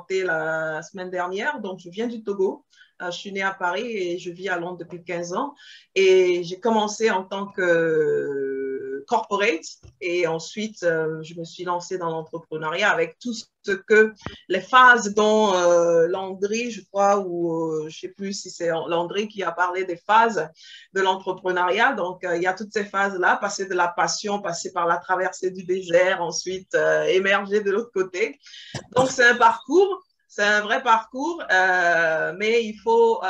présenté la semaine dernière. Donc, je viens du Togo. Je suis née à Paris et je vis à Londres depuis 15 ans. Et j'ai commencé en tant que corporate et ensuite, je me suis lancée dans l'entrepreneuriat avec tout ce que les phases dont Landry, je crois, ou je ne sais plus si c'est Landry qui a parlé des phases de l'entrepreneuriat. Donc, il y a toutes ces phases-là, passer de la passion, passer par la traversée du désert, ensuite émerger de l'autre côté. Donc, c'est un parcours. C'est un vrai parcours, mais il faut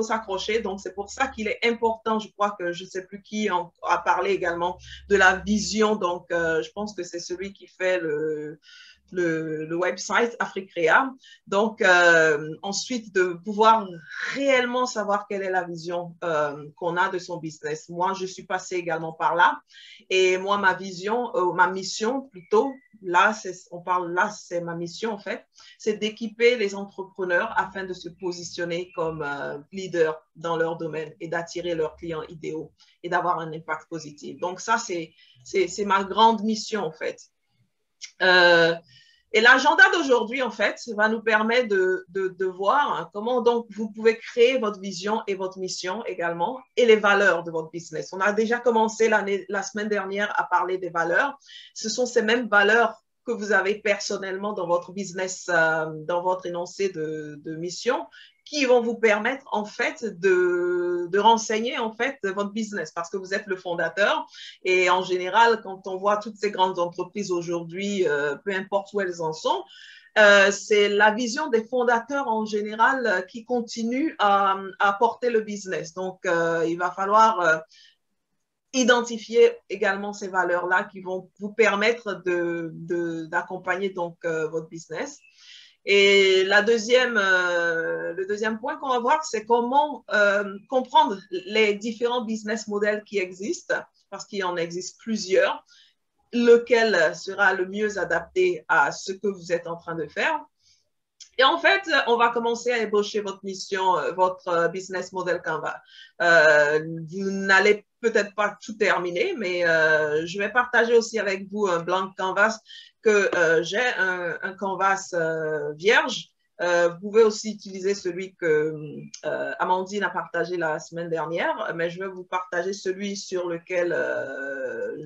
s'accrocher. Donc, c'est pour ça qu'il est important, je crois que je ne sais plus qui a parlé également de la vision. Donc, je pense que c'est celui qui fait le website Africrea. Donc, ensuite, de pouvoir réellement savoir quelle est la vision qu'on a de son business. Moi, je suis passée également par là. Et moi, ma vision, ma mission plutôt, là, on parle là, c'est ma mission en fait, c'est d'équiper les entrepreneurs afin de se positionner comme leaders dans leur domaine et d'attirer leurs clients idéaux et d'avoir un impact positif. Donc, ça, c'est ma grande mission en fait. Et l'agenda d'aujourd'hui, en fait, va nous permettre de voir comment donc vous pouvez créer votre vision et votre mission également et les valeurs de votre business. On a déjà commencé la semaine dernière à parler des valeurs. Ce sont ces mêmes valeurs que vous avez personnellement dans votre business, dans votre énoncé de mission, qui vont vous permettre en fait de renseigner en fait votre business parce que vous êtes le fondateur et en général quand on voit toutes ces grandes entreprises aujourd'hui, peu importe où elles en sont, c'est la vision des fondateurs en général qui continue à porter le business. Donc il va falloir identifier également ces valeurs-là qui vont vous permettre d'accompagner donc votre business. Et le deuxième point qu'on va voir, c'est comment comprendre les différents business models qui existent, parce qu'il en existe plusieurs, lequel sera le mieux adapté à ce que vous êtes en train de faire. Et en fait, on va commencer à ébaucher votre mission, votre business model Canva. Vous n'allez peut-être pas tout terminer, mais je vais partager aussi avec vous un blanc canvas que j'ai, un canvas vierge. Vous pouvez aussi utiliser celui que Amandine a partagé la semaine dernière, mais je vais vous partager celui sur lequel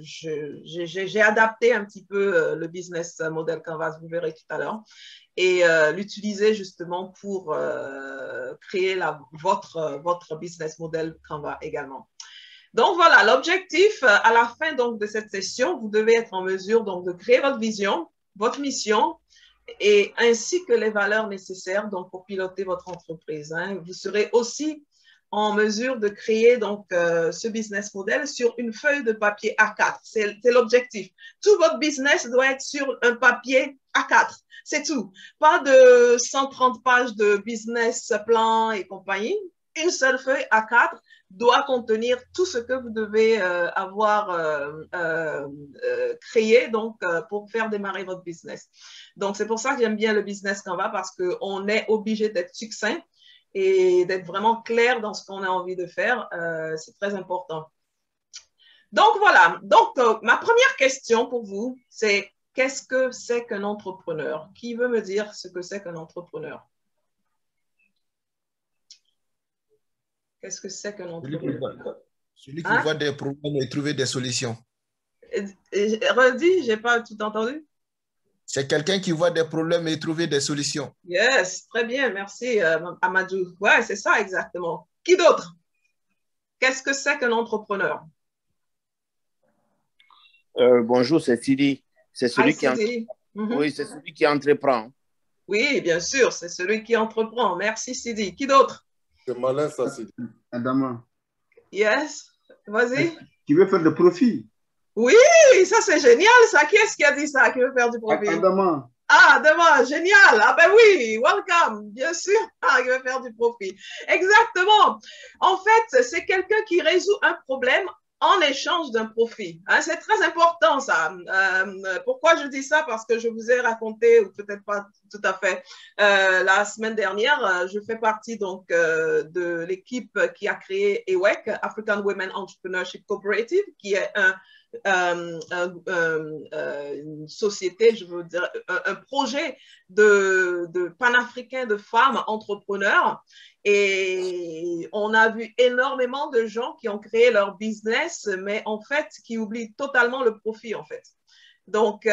j'ai adapté un petit peu le business model Canvas, vous verrez tout à l'heure, et l'utiliser justement pour créer votre business model Canva également. Donc voilà, l'objectif à la fin donc, de cette session, vous devez être en mesure donc, de créer votre vision, votre mission, et ainsi que les valeurs nécessaires donc, pour piloter votre entreprise. Hein. Vous serez aussi en mesure de créer donc, ce business model sur une feuille de papier A4. C'est l'objectif. Tout votre business doit être sur un papier A4. C'est tout. Pas de 130 pages de business plan et compagnie. Une seule feuille A4 doit contenir tout ce que vous devez avoir créé donc, pour faire démarrer votre business. Donc, c'est pour ça que j'aime bien le business Canva parce qu'on est obligé d'être succinct et d'être vraiment clair dans ce qu'on a envie de faire. C'est très important. Donc, voilà. Donc, ma première question pour vous, c'est qu'est-ce que c'est qu'un entrepreneur? Qui veut me dire ce que c'est qu'un entrepreneur? Qu'est-ce que c'est qu'un entrepreneur? Celui qui voit des problèmes et trouver des solutions. Redis, je n'ai pas tout entendu. C'est quelqu'un qui voit des problèmes et trouver des solutions. Yes, très bien, merci Amadou. Ouais, c'est ça exactement. Qui d'autre? Qu'est-ce que c'est qu'un entrepreneur? Bonjour, c'est Sidi. C'est celui qui Oui, c'est celui qui entreprend. Oui, bien sûr, c'est celui qui entreprend. Merci Sidi. Qui d'autre? C'est malin ça, Sidi. Adama. Yes, vas-y. Qui veut faire du profit? Oui, ça c'est génial, ça. Qui est-ce qui a dit ça, qui veut faire du profit? Adama. Ah, demain, génial. Ah ben oui, welcome, bien sûr. Ah, il veut faire du profit. Exactement. En fait, c'est quelqu'un qui résout un problème en échange d'un profit. Hein, c'est très important ça. Pourquoi je dis ça? Parce que je vous ai raconté, ou peut-être pas tout à fait, la semaine dernière, je fais partie donc de l'équipe qui a créé AWEC, African Women Entrepreneurship Cooperative, qui est une société, je veux dire, un projet de panafricain de femmes entrepreneurs. Et on a vu énormément de gens qui ont créé leur business, mais en fait, qui oublient totalement le profit, en fait. Donc,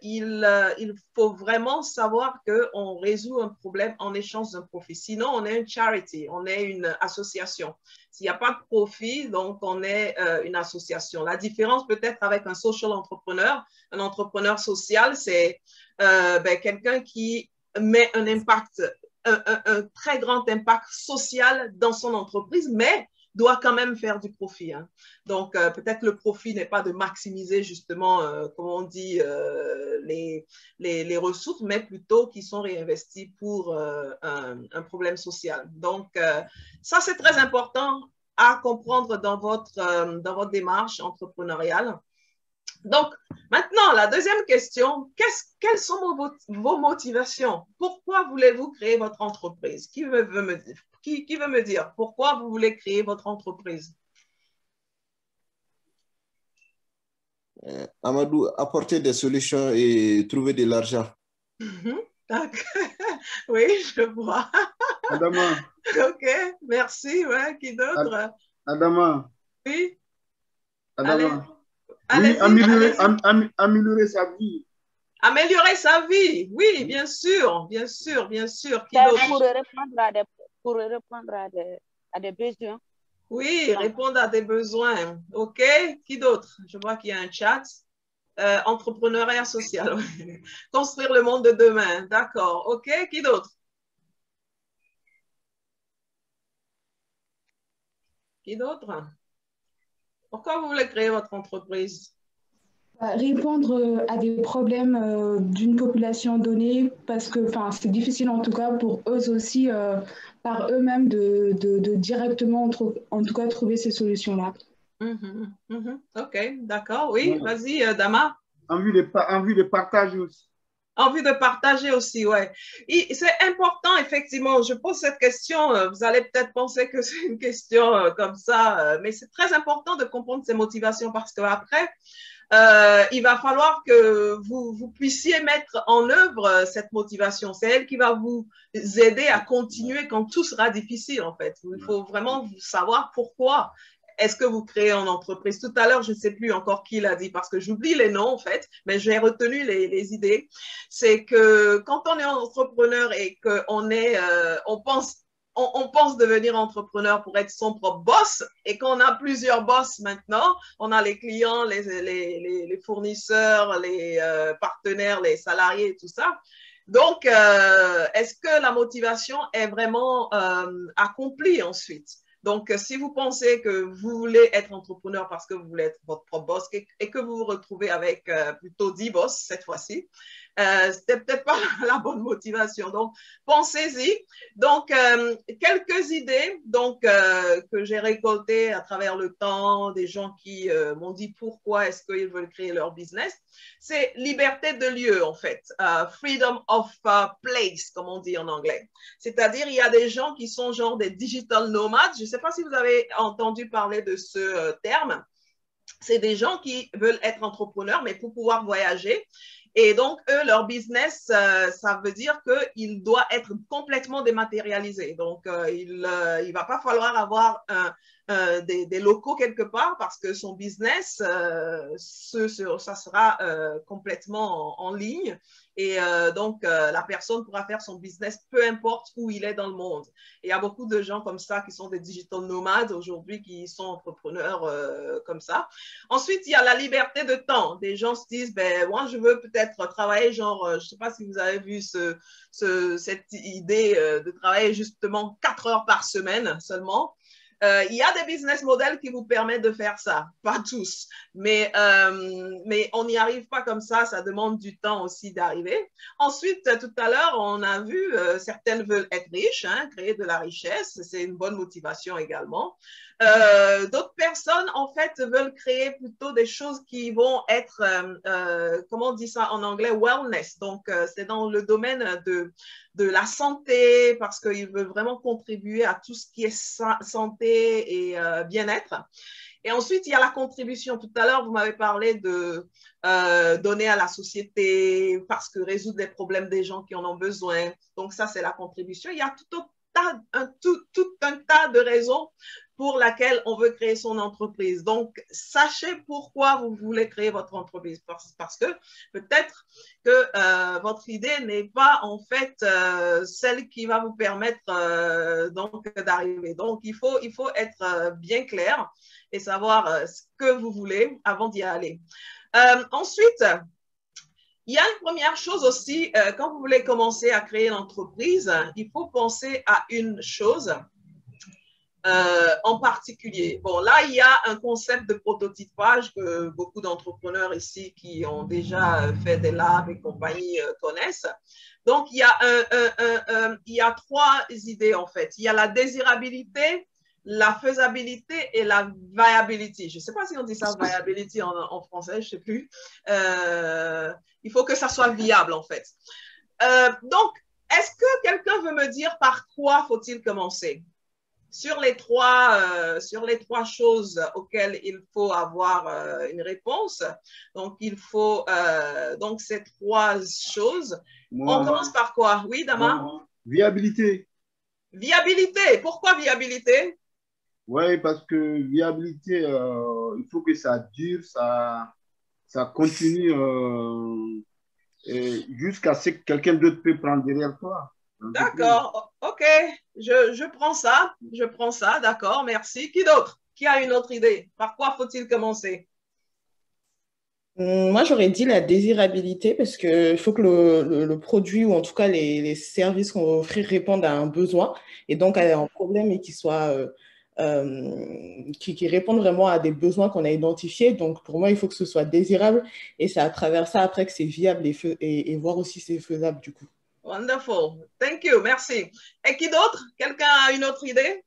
il faut vraiment savoir qu'on résout un problème en échange d'un profit. Sinon, on est une charity, on est une association. S'il n'y a pas de profit, donc on est une association. La différence peut-être avec un social entrepreneur, un entrepreneur social, c'est quelqu'un qui met un impact, un très grand impact social dans son entreprise, mais doit quand même faire du profit. Hein. Donc, peut-être le profit n'est pas de maximiser justement, comme on dit, les ressources, mais plutôt qui sont réinvestis pour un problème social. Donc, ça, c'est très important à comprendre dans votre démarche entrepreneuriale. Donc, maintenant, la deuxième question, quelles sont vos motivations? Pourquoi voulez-vous créer votre entreprise? Qui veut me dire pourquoi vous voulez créer votre entreprise? Amadou, apporter des solutions et trouver de l'argent. Oui, je vois. Adama. OK, merci. Ouais, qui d'autre? Adama. Oui. Adama. Allez-y. Oui, améliorer sa vie. Améliorer sa vie, oui, bien sûr, bien sûr, bien sûr. Qui pour répondre à des besoins. Oui, répondre à des besoins. OK, qui d'autre? Je vois qu'il y a un chat. Entrepreneuriat social. Construire le monde de demain. D'accord. OK, qui d'autre? Qui d'autre? Pourquoi vous voulez créer votre entreprise? Répondre à des problèmes d'une population donnée, parce que c'est difficile en tout cas pour eux aussi, par eux-mêmes, de directement, en tout cas, trouver ces solutions-là. OK, d'accord. Oui, vas-y, Dama. Envie de partager aussi. Envie de partager aussi, ouais. C'est important, effectivement. Je pose cette question. Vous allez peut-être penser que c'est une question comme ça, mais c'est très important de comprendre ses motivations parce qu'après, il va falloir que vous puissiez mettre en œuvre cette motivation. C'est elle qui va vous aider à continuer quand tout sera difficile, en fait. Il faut vraiment savoir pourquoi est-ce que vous créez une entreprise. Tout à l'heure, je ne sais plus encore qui l'a dit parce que j'oublie les noms, en fait, mais j'ai retenu les idées. C'est que quand on est entrepreneur et qu'on on pense devenir entrepreneur pour être son propre boss et qu'on a plusieurs boss maintenant. On a les clients, les fournisseurs, les partenaires, les salariés et tout ça. Donc, est-ce que la motivation est vraiment accomplie ensuite? Donc, si vous pensez que vous voulez être entrepreneur parce que vous voulez être votre propre boss et que vous vous retrouvez avec plutôt 10 boss cette fois-ci, c'était peut-être pas la bonne motivation. Donc, pensez-y. Donc, quelques idées que j'ai récoltées à travers le temps, des gens qui m'ont dit pourquoi est-ce qu'ils veulent créer leur business. C'est liberté de lieu, en fait. Freedom of place, comme on dit en anglais. C'est-à-dire, il y a des gens qui sont genre des digital nomades. Je ne sais pas si vous avez entendu parler de ce terme. C'est des gens qui veulent être entrepreneurs, mais pour pouvoir voyager. Et donc, eux, leur business, ça veut dire qu'il doit être complètement dématérialisé. Donc, il ne va pas falloir avoir des locaux quelque part parce que son business, ça sera complètement en ligne. Et donc, la personne pourra faire son business peu importe où il est dans le monde. Et il y a beaucoup de gens comme ça qui sont des digital nomades aujourd'hui, qui sont entrepreneurs comme ça. Ensuite, il y a la liberté de temps. Des gens se disent, ben, moi, je veux peut-être travailler genre, je ne sais pas si vous avez vu cette idée de travailler justement 4 heures par semaine seulement. Il y a des business models qui vous permettent de faire ça, pas tous, mais on n'y arrive pas comme ça demande du temps aussi d'arriver. Ensuite, tout à l'heure, on a vu, certaines veulent être riches, hein, créer de la richesse, c'est une bonne motivation également. D'autres personnes, en fait, veulent créer plutôt des choses qui vont être, comment on dit ça en anglais, wellness. Donc, c'est dans le domaine de la santé parce qu'ils veulent vraiment contribuer à tout ce qui est santé et bien-être. Et ensuite, il y a la contribution. Tout à l'heure, vous m'avez parlé de donner à la société parce que résoudre les problèmes des gens qui en ont besoin. Donc, ça, c'est la contribution. Il y a tout un tas de raisons pour laquelle on veut créer son entreprise. Donc, sachez pourquoi vous voulez créer votre entreprise. Parce que peut-être que votre idée n'est pas en fait celle qui va vous permettre donc d'arriver. Donc, il faut être bien clair et savoir ce que vous voulez avant d'y aller. Ensuite, il y a une première chose aussi, quand vous voulez commencer à créer une entreprise, il faut penser à une chose en particulier. Bon, là, il y a un concept de prototypage que beaucoup d'entrepreneurs ici qui ont déjà fait des labs et compagnie connaissent. Donc, il y a trois idées en fait. Il y a la désirabilité, la faisabilité et la viability. Je ne sais pas si on dit ça viability en français, je ne sais plus. Il faut que ça soit viable en fait. Donc, est-ce que quelqu'un veut me dire par quoi faut-il commencer? Sur les trois choses auxquelles il faut avoir une réponse, donc il faut donc ces trois choses. On commence par quoi? Oui, Dama? Viabilité. Viabilité. Pourquoi viabilité? Oui, parce que viabilité, il faut que ça dure, ça continue jusqu'à ce que quelqu'un d'autre peut prendre derrière toi. D'accord, ok, je prends ça, d'accord, merci. Qui d'autre? Qui a une autre idée? Par quoi faut-il commencer? Moi, j'aurais dit la désirabilité parce qu'il faut que le produit ou en tout cas les services qu'on va offrir répondent à un besoin et donc à un problème et qui répondent vraiment à des besoins qu'on a identifiés. Donc, pour moi, il faut que ce soit désirable et c'est à travers ça après que c'est viable et voir aussi si c'est faisable du coup. Wonderful. Thank you. Merci. Et qui d'autre? Quelqu'un a une autre idée?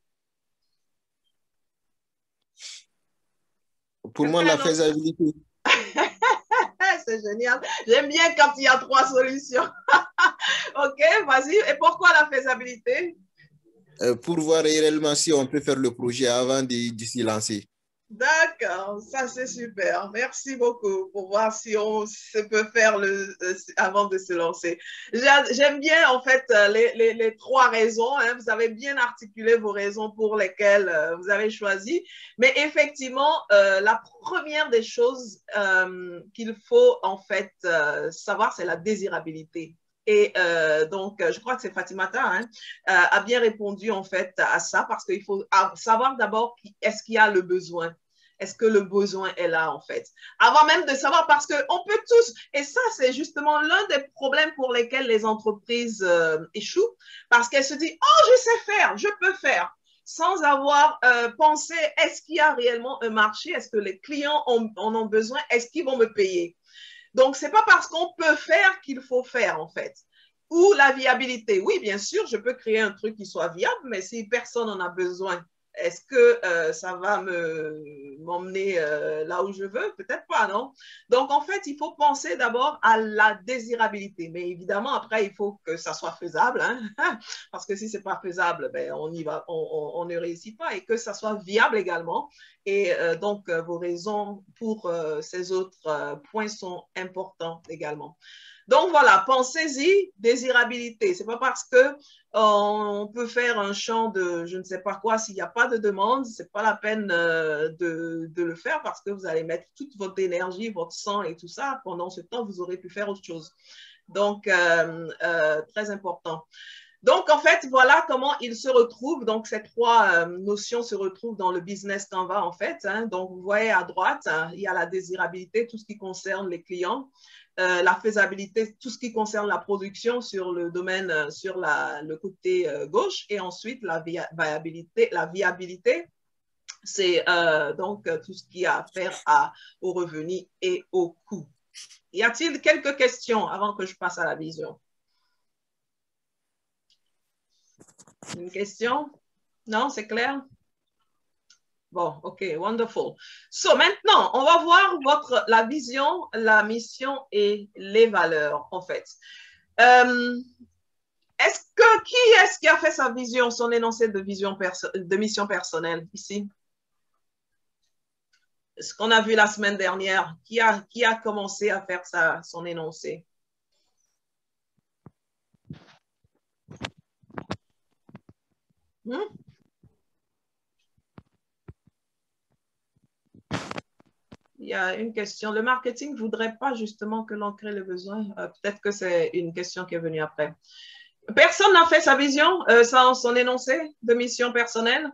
Pour moi, la faisabilité. C'est génial. J'aime bien quand il y a trois solutions. OK, vas-y. Et pourquoi la faisabilité? Pour voir réellement si on peut faire le projet avant de s'y lancer. D'accord, ça c'est super. Merci beaucoup pour voir si on se peut faire avant de se lancer. J'aime bien en fait les trois raisons. Hein. Vous avez bien articulé vos raisons pour lesquelles vous avez choisi. Mais effectivement, la première des choses qu'il faut en fait savoir, c'est la désirabilité. Et donc, je crois que c'est Fatimata hein, a bien répondu en fait à ça parce qu'il faut savoir d'abord est-ce qu'il y a le besoin. Est-ce que le besoin est là en fait? Avant même de savoir parce qu'on peut tous, et ça c'est justement l'un des problèmes pour lesquels les entreprises échouent parce qu'elles se disent « Oh, je sais faire, je peux faire » sans avoir pensé est-ce qu'il y a réellement un marché? Est-ce que les clients en ont besoin? Est-ce qu'ils vont me payer? Donc, ce n'est pas parce qu'on peut faire qu'il faut faire, en fait. Ou la viabilité. Oui, bien sûr, je peux créer un truc qui soit viable, mais si personne n'en a besoin, est-ce que ça va m'emmener là où je veux? Peut-être pas, non? Donc, en fait, il faut penser d'abord à la désirabilité. Mais évidemment, après, il faut que ça soit faisable. Hein? Parce que si ce n'est pas faisable, ben, on ne réussit pas. Et que ça soit viable également. Et donc, vos raisons pour ces autres points sont importants également. Donc, voilà, pensez-y, désirabilité. Ce n'est pas parce qu'on peut faire un champ de je ne sais pas quoi, s'il n'y a pas de demande, ce n'est pas la peine de le faire parce que vous allez mettre toute votre énergie, votre sang et tout ça. Pendant ce temps, vous aurez pu faire autre chose. Donc, très important. Donc, en fait, voilà comment ils se retrouvent. Donc, ces trois notions se retrouvent dans le business Canva, en fait. Hein. Donc, vous voyez à droite, hein, il y a la désirabilité, tout ce qui concerne les clients. La faisabilité, tout ce qui concerne la production sur le domaine, sur le côté gauche. Et ensuite, la viabilité, c'est donc tout ce qui a affaire aux revenus et aux coûts. Y a-t-il quelques questions avant que je passe à la vision? Une question? Non, c'est clair? Bon, OK, wonderful. So, maintenant, on va voir la vision, la mission et les valeurs, en fait. Qui est-ce qui a fait sa vision, son énoncé de mission personnelle ici? ce qu'on a vu la semaine dernière. Qui a commencé à faire son énoncé? Il y a une question. Le marketing ne voudrait pas justement que l'on crée le besoin. Peut-être que c'est une question qui est venue après. Personne n'a fait sa vision, son énoncé de mission personnelle?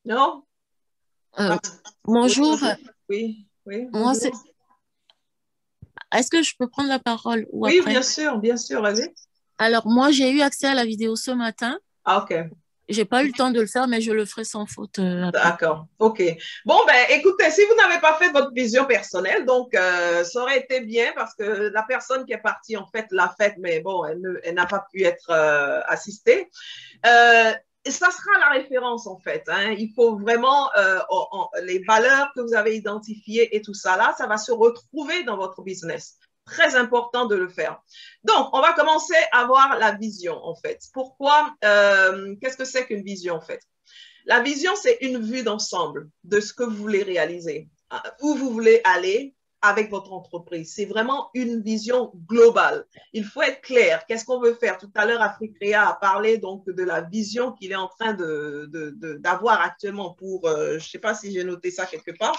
Non? Bonjour. Oui. Moi, c'est... Est-ce que je peux prendre la parole ou oui, après? bien sûr, vas-y. Alors, moi, j'ai eu accès à la vidéo ce matin. Ah, OK. J'ai pas eu le temps de le faire, mais je le ferai sans faute après. D'accord, OK. Bon, ben, écoutez, si vous n'avez pas fait votre vision personnelle, donc, ça aurait été bien parce que la personne qui est partie, en fait, l'a faite, mais bon, elle n'a pas pu être assistée. Et ça sera la référence, en fait. Hein. Il faut vraiment, les valeurs que vous avez identifiées et tout ça là, ça va se retrouver dans votre business. Très important de le faire. Donc, on va commencer à voir la vision, en fait. Pourquoi? Qu'est-ce que c'est qu'une vision, en fait? La vision, c'est une vue d'ensemble de ce que vous voulez réaliser, où vous voulez aller avec votre entreprise. C'est vraiment une vision globale. Il faut être clair. Qu'est-ce qu'on veut faire? Tout à l'heure, Africrea a parlé donc de la vision qu'il est en train d'avoir actuellement pour, je ne sais pas si j'ai noté ça quelque part,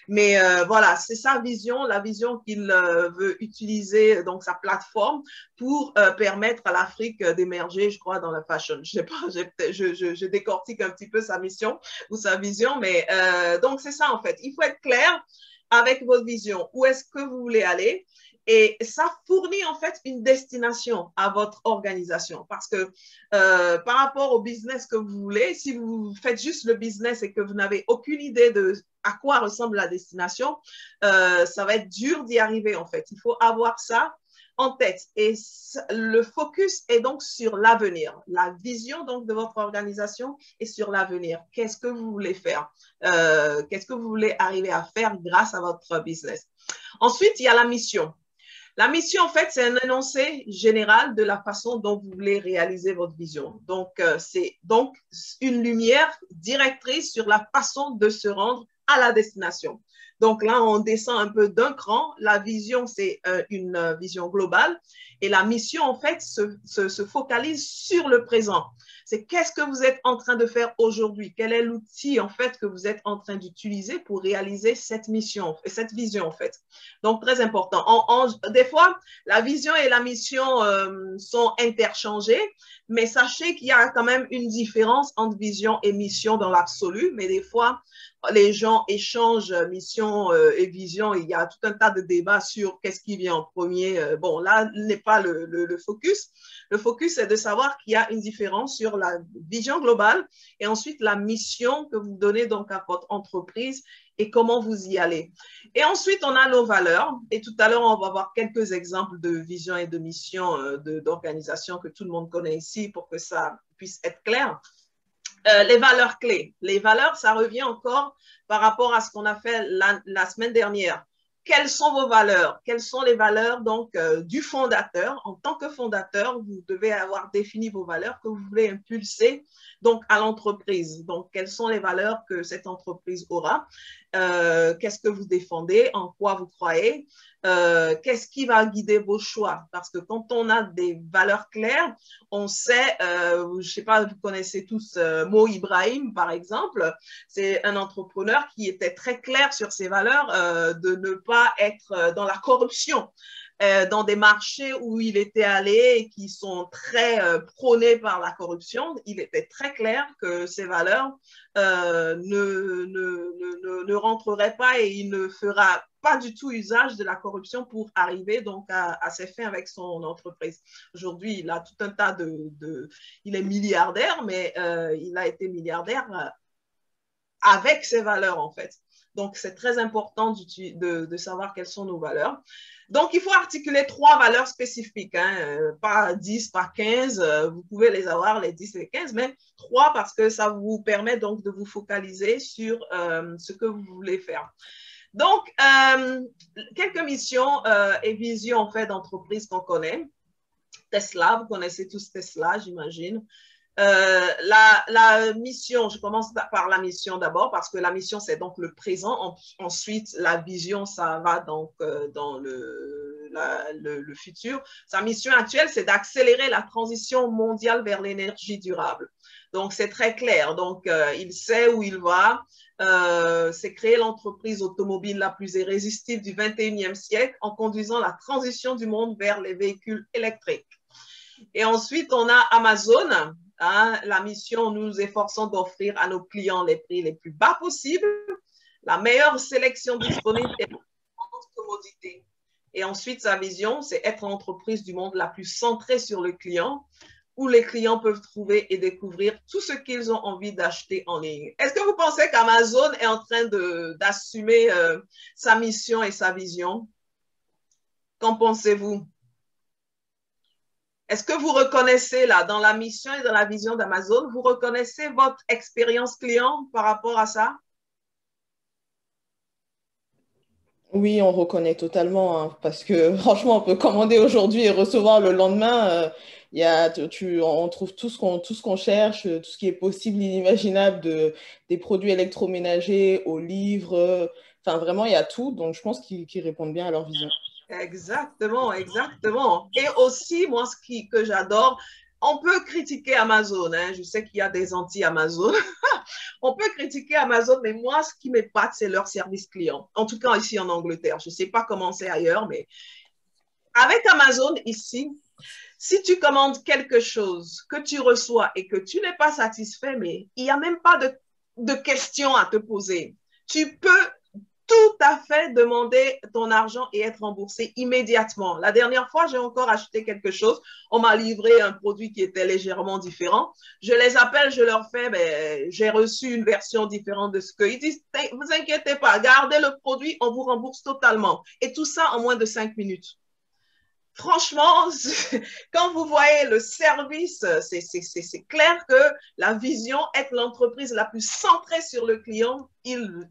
mais voilà, c'est sa vision, la vision qu'il veut utiliser, donc sa plateforme, pour permettre à l'Afrique d'émerger, je crois, dans la fashion. Je sais pas, je décortique un petit peu sa mission ou sa vision, mais donc c'est ça en fait. Il faut être clair avec votre vision. Où est-ce que vous voulez aller? Et ça fournit en fait une destination à votre organisation parce que par rapport au business que vous voulez, si vous faites juste le business et que vous n'avez aucune idée de à quoi ressemble la destination, ça va être dur d'y arriver en fait. Il faut avoir ça en tête et le focus est donc sur l'avenir. La vision donc de votre organisation est sur l'avenir. Qu'est-ce que vous voulez faire? Qu'est-ce que vous voulez arriver à faire grâce à votre business? Ensuite, il y a la mission. La mission, en fait, c'est un énoncé général de la façon dont vous voulez réaliser votre vision. Donc, c'est donc une lumière directrice sur la façon de se rendre à la destination. Donc là, on descend un peu d'un cran. La vision, c'est une vision globale. Et la mission, en fait, se focalise sur le présent. C'est qu'est-ce que vous êtes en train de faire aujourd'hui? Quel est l'outil, en fait, que vous êtes en train d'utiliser pour réaliser cette mission, cette vision, en fait. Donc, très important. Des fois, la vision et la mission sont interchangées, mais sachez qu'il y a quand même une différence entre vision et mission dans l'absolu. Mais des fois, les gens échangent mission et vision. Il y a tout un tas de débats sur qu'est-ce qui vient en premier. Bon, là n'est pas le focus. Le focus, c'est de savoir qu'il y a une différence sur la vision globale et ensuite la mission que vous donnez donc à votre entreprise et comment vous y allez. Et ensuite, on a nos valeurs. Et tout à l'heure, on va voir quelques exemples de vision et de mission d'organisation que tout le monde connaît ici pour que ça puisse être clair. Les valeurs clés. Les valeurs, ça revient encore par rapport à ce qu'on a fait la semaine dernière. Quelles sont vos valeurs? Quelles sont les valeurs donc du fondateur? En tant que fondateur, vous devez avoir défini vos valeurs que vous voulez impulser donc à l'entreprise. Donc, quelles sont les valeurs que cette entreprise aura? Qu'est-ce que vous défendez? En quoi vous croyez? Qu'est-ce qui va guider vos choix? Parce que quand on a des valeurs claires, on sait, je ne sais pas, vous connaissez tous Mo Ibrahim, par exemple. C'est un entrepreneur qui était très clair sur ses valeurs, de ne pas être dans la corruption. Dans des marchés où il était allé et qui sont très prônés par la corruption, il était très clair que ces valeurs ne rentreraient pas et il ne fera pas du tout usage de la corruption pour arriver donc à ses fins avec son entreprise. Aujourd'hui, il a tout un tas il est milliardaire, mais il a été milliardaire avec ses valeurs en fait. Donc, c'est très important de savoir quelles sont nos valeurs. Donc, il faut articuler 3 valeurs spécifiques, hein, pas 10, pas 15. Vous pouvez les avoir, les 10 et les 15, mais 3 parce que ça vous permet donc de vous focaliser sur ce que vous voulez faire. Donc, quelques missions et visions en fait d'entreprise qu'on connaît. Tesla, vous connaissez tous Tesla, j'imagine. La mission, je commence par la mission d'abord parce que la mission, c'est donc le présent. Ensuite, la vision, ça va donc dans le futur. Sa mission actuelle, c'est d'accélérer la transition mondiale vers l'énergie durable. Donc, c'est très clair. Donc, il sait où il va. C'est créer l'entreprise automobile la plus irrésistible du 21e siècle en conduisant la transition du monde vers les véhicules électriques. Et ensuite, on a Amazon. Hein, la mission, nous nous efforçons d'offrir à nos clients les prix les plus bas possibles, la meilleure sélection disponible et la plus grande commodité. Et ensuite, sa vision, c'est être l'entreprise du monde la plus centrée sur le client, où les clients peuvent trouver et découvrir tout ce qu'ils ont envie d'acheter en ligne. Est-ce que vous pensez qu'Amazon est en train d'assumer sa mission et sa vision? Qu'en pensez-vous? Est-ce que vous reconnaissez là, dans la mission et dans la vision d'Amazon, vous reconnaissez votre expérience client par rapport à ça? Oui, on reconnaît totalement, hein, parce que franchement, on peut commander aujourd'hui et recevoir le lendemain. On trouve tout ce qu'on cherche, tout ce qui est possible, inimaginable, des produits électroménagers aux livres. Enfin, vraiment, il y a tout. Donc, je pense qu'ils répondent bien à leur vision. Exactement, exactement. Et aussi, moi, que j'adore, on peut critiquer Amazon. Hein. Je sais qu'il y a des anti-Amazon. On peut critiquer Amazon, mais moi, ce qui m'épate, c'est leur service client. En tout cas, ici en Angleterre. Je ne sais pas comment c'est ailleurs, mais avec Amazon, ici, si tu commandes quelque chose que tu reçois et que tu n'es pas satisfait, mais il n'y a même pas de questions à te poser. Tu peux tout à fait demander ton argent et être remboursé immédiatement. La dernière fois, j'ai encore acheté quelque chose. On m'a livré un produit qui était légèrement différent. Je les appelle, je leur fais, ben, j'ai reçu une version différente de ce qu'ils disent. Vous inquiétez pas, gardez le produit, on vous rembourse totalement. Et tout ça en moins de 5 minutes. Franchement, quand vous voyez le service, c'est clair que la vision, être l'entreprise la plus centrée sur le client, ils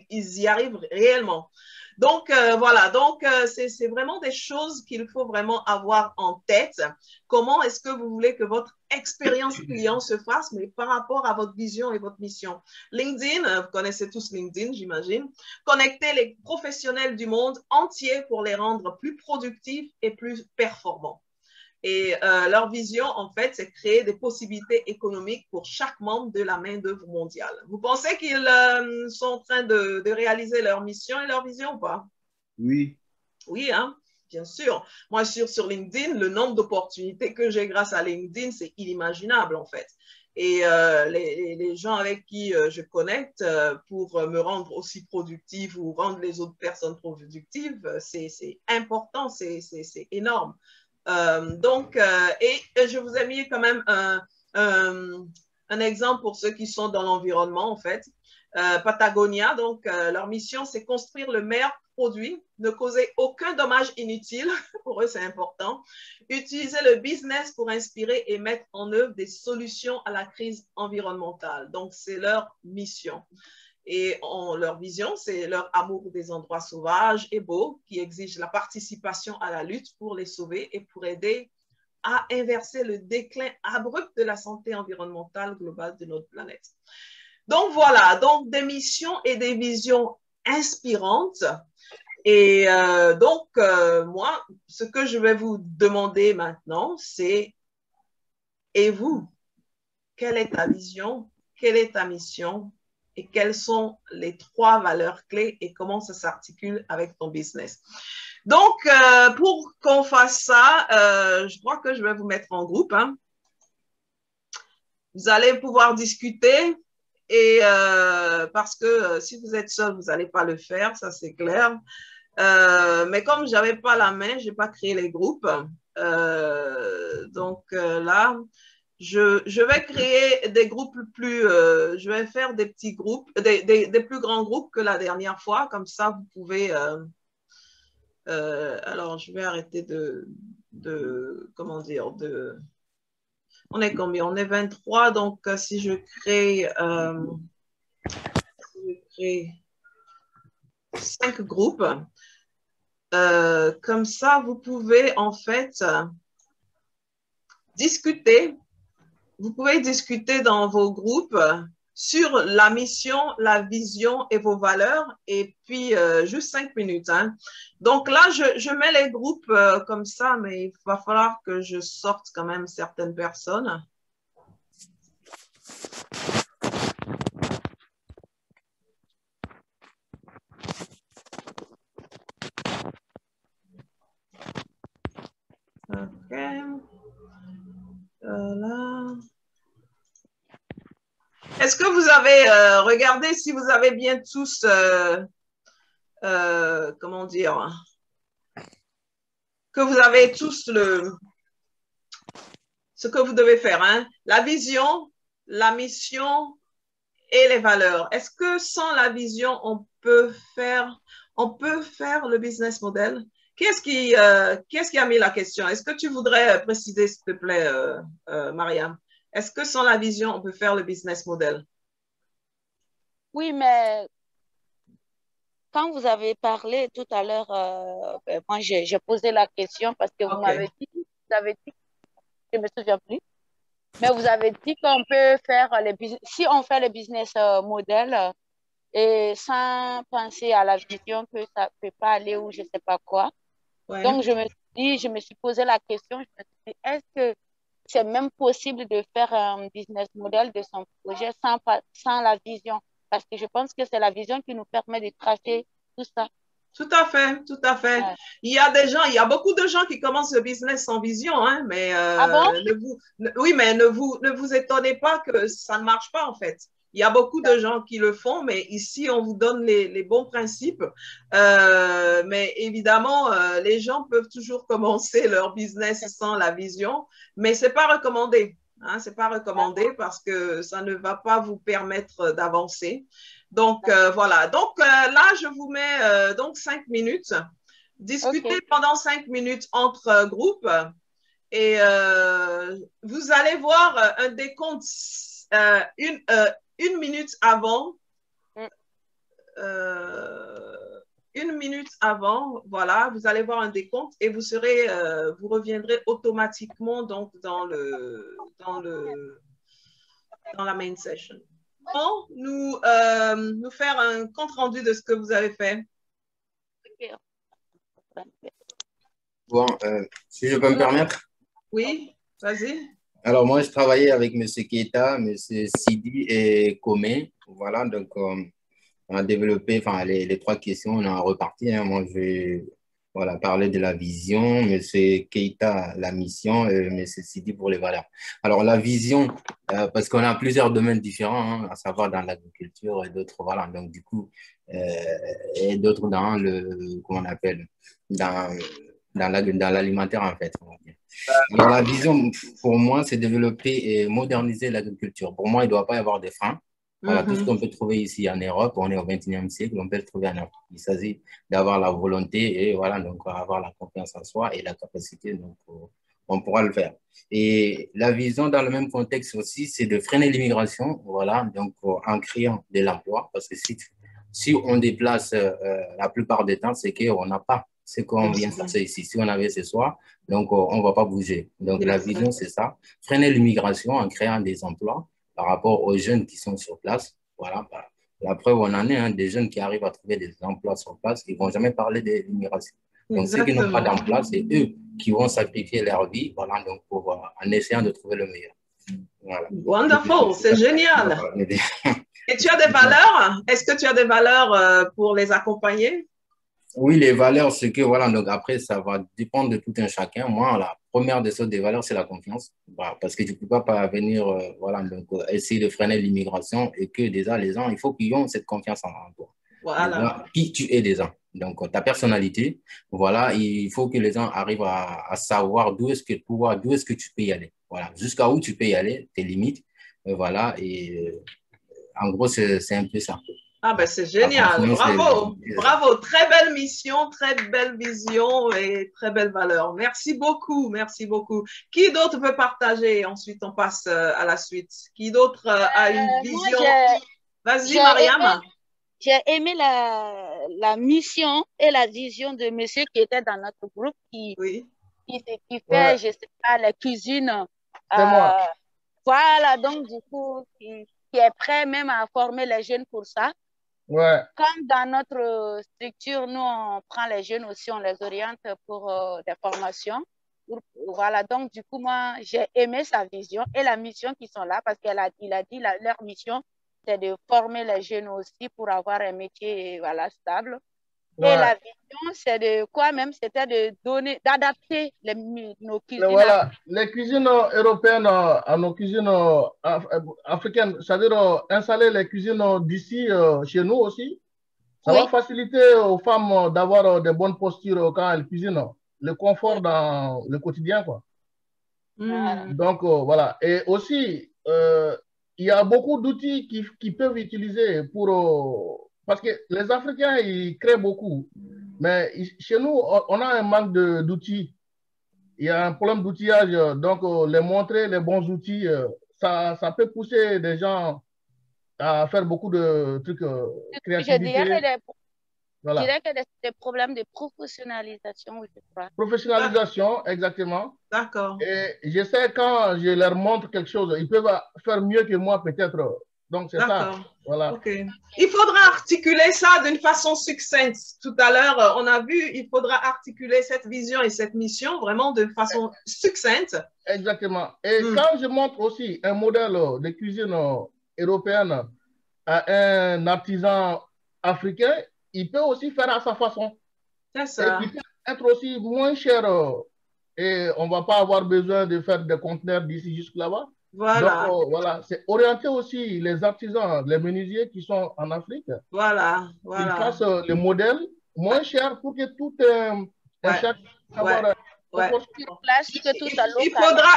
y arrivent réellement. Donc, voilà, donc c'est vraiment des choses qu'il faut vraiment avoir en tête. Comment est-ce que vous voulez que votre expérience client se fasse, mais par rapport à votre vision et votre mission. LinkedIn, vous connaissez tous LinkedIn, j'imagine. Connecter les professionnels du monde entier pour les rendre plus productifs et plus performants. Et leur vision, en fait, c'est créer des possibilités économiques pour chaque membre de la main-d'œuvre mondiale. Vous pensez qu'ils sont en train de réaliser leur mission et leur vision ou pas? Oui. Oui, hein? Bien sûr. Moi, sur LinkedIn, le nombre d'opportunités que j'ai grâce à LinkedIn, c'est inimaginable, en fait. Et les gens avec qui je connecte pour me rendre aussi productive ou rendre les autres personnes productives, c'est important, c'est énorme. Donc, je vous ai mis quand même un exemple pour ceux qui sont dans l'environnement, en fait. Patagonia, donc, leur mission, c'est construire le meilleur produit, ne causer aucun dommage inutile, pour eux c'est important, utiliser le business pour inspirer et mettre en œuvre des solutions à la crise environnementale. Donc, c'est leur mission. Et leur vision, c'est leur amour des endroits sauvages et beaux qui exige la participation à la lutte pour les sauver et pour aider à inverser le déclin abrupt de la santé environnementale globale de notre planète. Donc voilà, donc des missions et des visions inspirantes. Et donc, moi, ce que je vais vous demander maintenant, c'est, et vous, quelle est ta vision, quelle est ta mission et quelles sont les 3 valeurs clés et comment ça s'articule avec ton business. Donc, pour qu'on fasse ça, je crois que je vais vous mettre en groupe. Hein. Vous allez pouvoir discuter et parce que si vous êtes seul, vous n'allez pas le faire, ça c'est clair. Mais comme je n'avais pas la main, je n'ai pas créé les groupes. Donc là, je vais créer des groupes plus, je vais faire des petits groupes, des plus grands groupes que la dernière fois. Comme ça, vous pouvez, alors je vais arrêter comment dire, on est combien? On est 23, donc si je crée 5 groupes, comme ça, vous pouvez en fait discuter vous pouvez discuter dans vos groupes sur la mission, la vision et vos valeurs, et puis juste 5 minutes. Hein. Donc là, je mets les groupes comme ça, mais il va falloir que je sorte quand même certaines personnes. OK. Là. Est-ce que vous avez regardé si vous avez bien tous, comment dire, que vous avez tous ce que vous devez faire, hein? La vision, la mission et les valeurs. Est-ce que sans la vision, on peut faire le business model? Qu'est-ce qui a mis la question? Est-ce que tu voudrais préciser, s'il te plaît, Mariam? Est-ce que sans la vision, on peut faire le business model? Oui, mais quand vous avez parlé tout à l'heure, moi j'ai posé la question parce que vous avez dit, je ne me souviens plus, mais vous avez dit qu'on peut faire si on fait le business model et sans penser à la vision que ça ne peut pas aller ou je ne sais pas quoi. Ouais. Donc je me suis posé la question, je me suis dit, est-ce que c'est même possible de faire un business model de son projet sans la vision? Parce que je pense que c'est la vision qui nous permet de tracer tout ça. Tout à fait, tout à fait. Ouais. Il y a beaucoup de gens qui commencent le business sans vision, hein, mais ah bon? Oui, mais ne vous étonnez pas que ça ne marche pas en fait. Il y a beaucoup de gens qui le font, mais ici, on vous donne les bons principes. Mais évidemment, les gens peuvent toujours commencer leur business sans la vision, mais ce n'est pas recommandé. Hein, ce n'est pas recommandé parce que ça ne va pas vous permettre d'avancer. Donc, voilà. Donc, là, je vous mets donc 5 minutes. Discutez pendant 5 minutes entre groupes et vous allez voir un décompte une minute avant. Une minute avant, voilà, vous allez voir un décompte et vous reviendrez automatiquement donc dans la main session. Bon, nous faire un compte rendu de ce que vous avez fait. Bon, si je peux me permettre. Oui, vas-y. Alors, moi, je travaillais avec M. Keita, M. Sidi et Komé. Voilà, donc on a développé les 3 questions, on a reparti. Hein. Moi, je vais parler de la vision, M. Keita, la mission, et M. Sidi pour les valeurs. Alors, la vision, parce qu'on a plusieurs domaines différents, hein, à savoir dans l'agriculture et d'autres, voilà. Donc, du coup, et d'autres dans comment on appelle, dans l'alimentaire, en fait. Alors, la vision, pour moi, c'est développer et moderniser l'agriculture. Pour moi, il ne doit pas y avoir de freins. Voilà, tout ce qu'on peut trouver ici en Europe, on est au XXIe siècle, on peut le trouver en Europe. Il s'agit d'avoir la volonté et voilà, donc avoir la confiance en soi et la capacité, donc on pourra le faire. Et la vision dans le même contexte aussi, c'est de freiner l'immigration, voilà, donc en créant de l'emploi, parce que si on déplace la plupart des temps, c'est qu'on n'a pas ce qu'on vient de faire ici. Si on avait ce soir, donc on ne va pas bouger. Donc la vision, c'est ça, freiner l'immigration en créant des emplois par rapport aux jeunes qui sont sur place. Voilà, la preuve, on en est, hein, des jeunes qui arrivent à trouver des emplois sur place, ils ne vont jamais parler de l'immigration. Donc, ceux qui n'ont pas d'emploi, c'est eux qui vont sacrifier leur vie, voilà, donc en essayant de trouver le meilleur. Voilà. Wonderful, c'est génial. Et tu as des valeurs? Est-ce que tu as des valeurs pour les accompagner? Oui, les valeurs, c'est que, voilà, donc après, ça va dépendre de tout un chacun. Moi, la première des valeurs, c'est la confiance. Voilà, parce que tu ne peux pas venir, voilà, donc essayer de freiner l'immigration et que déjà, les gens, il faut qu'ils aient cette confiance en toi. Voilà. Déjà, qui tu es déjà. Donc, ta personnalité, voilà, il faut que les gens arrivent à savoir d'où est-ce que tu peux y aller. Voilà, jusqu'à où tu peux y aller, tes limites. Voilà, et en gros, c'est un peu ça. Ah ben c'est génial, bravo, bravo, très belle mission, très belle vision et très belle valeur. Merci beaucoup, merci beaucoup. Qui d'autre peut partager? Ensuite, on passe à la suite. Qui d'autre a une vision? Vas-y, Mariam. J'ai aimé la mission et la vision de monsieur qui était dans notre groupe qui fait, je sais pas, la cuisine. C'est moi. Voilà, donc du coup, qui est prêt même à former les jeunes pour ça. Ouais. Comme dans notre structure, nous, on prend les jeunes aussi, on les oriente pour des formations. Voilà, donc du coup, moi, j'ai aimé sa vision et la mission qui sont là parce qu'il a dit leur mission, c'est de former les jeunes aussi pour avoir un métier voilà, stable. Ouais. Et la vision, c'est de quoi même? C'était de donner, d'adapter nos cuisines. Voilà, les cuisines européennes à nos cuisines africaines, c'est-à-dire installer les cuisines d'ici chez nous aussi. Ça va faciliter aux femmes d'avoir des bonnes postures quand elles cuisinent, le confort dans le quotidien, quoi. Donc, voilà. Et aussi, il y a beaucoup d'outils qui peuvent utiliser pour... parce que les Africains, ils créent beaucoup. Mais chez nous, on a un manque d'outils. Il y a un problème d'outillage. Donc, les montrer les bons outils, ça peut pousser des gens à faire beaucoup de trucs créativité. Je dirais que des problèmes de professionnalisation, je crois. Professionnalisation, exactement. D'accord. Et je sais quand je leur montre quelque chose, ils peuvent faire mieux que moi peut-être. Donc, c'est ça. Voilà. Okay. Il faudra articuler ça d'une façon succincte. Tout à l'heure, on a vu, il faudra articuler cette vision et cette mission vraiment de façon succincte. Exactement. Et quand je montre aussi un modèle de cuisine européenne à un artisan africain, il peut aussi faire à sa façon. C'est ça. Et il peut être aussi moins cher et on ne va pas avoir besoin de faire des conteneurs d'ici jusque là-bas. Voilà. Donc, voilà, c'est orienter aussi les artisans, les menuisiers qui sont en Afrique. Voilà, Ils fassent le modèle moins cher pour que tout chaque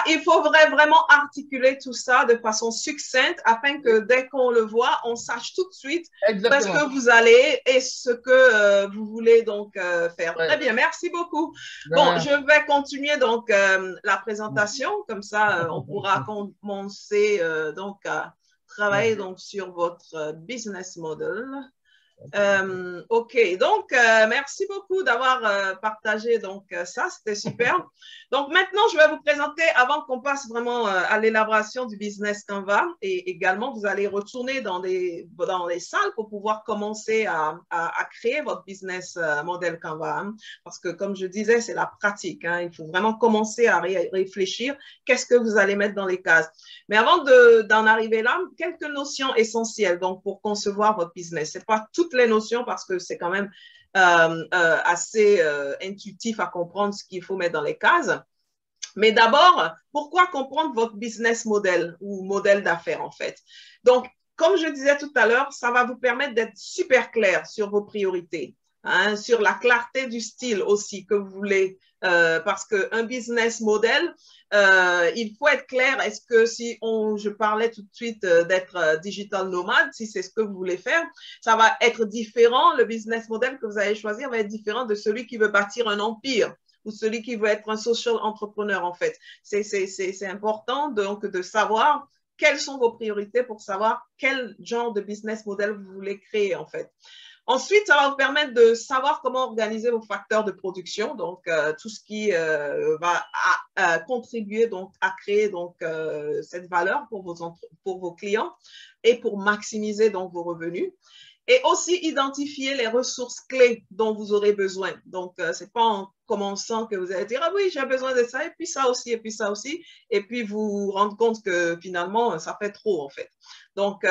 il faudrait vraiment articuler tout ça de façon succincte afin que dès qu'on le voit, on sache tout de suite ce que vous allez et ce que vous voulez donc faire. Très bien, merci beaucoup. Bon, je vais continuer donc la présentation, comme ça on pourra commencer donc à travailler donc sur votre business model. OK, donc merci beaucoup d'avoir partagé donc ça, c'était super. Donc maintenant, je vais vous présenter, avant qu'on passe vraiment à l'élaboration du business Canva, et également vous allez retourner dans les salles pour pouvoir commencer à créer votre business model Canva, hein, parce que comme je disais, c'est la pratique, hein, il faut vraiment commencer à réfléchir qu'est-ce que vous allez mettre dans les cases. Mais avant d'en arriver là, quelques notions essentielles donc pour concevoir votre business. C'est pas toutes les notions parce que c'est quand même assez intuitif à comprendre ce qu'il faut mettre dans les cases. Mais d'abord, pourquoi comprendre votre business model ou modèle d'affaires en fait? Donc, comme je disais tout à l'heure, ça va vous permettre d'être super clair sur vos priorités, hein, sur la clarté du style aussi que vous voulez, parce qu'un business model, il faut être clair. Est-ce que si je parlais tout de suite d'être digital nomade, si c'est ce que vous voulez faire, ça va être différent. Le business model que vous allez choisir va être différent de celui qui veut bâtir un empire ou celui qui veut être un social entrepreneur en fait. C'est important donc de savoir quelles sont vos priorités pour savoir quel genre de business model vous voulez créer en fait. Ensuite, ça va vous permettre de savoir comment organiser vos facteurs de production, donc tout ce qui va contribuer donc à créer donc cette valeur pour vos clients et pour maximiser donc vos revenus. Et aussi identifier les ressources clés dont vous aurez besoin. Donc, c'est pas en commençant que vous allez dire « Ah oui, j'ai besoin de ça, et puis ça aussi, et puis ça aussi. » Et puis, vous vous rendez compte que finalement, ça fait trop, en fait. Donc,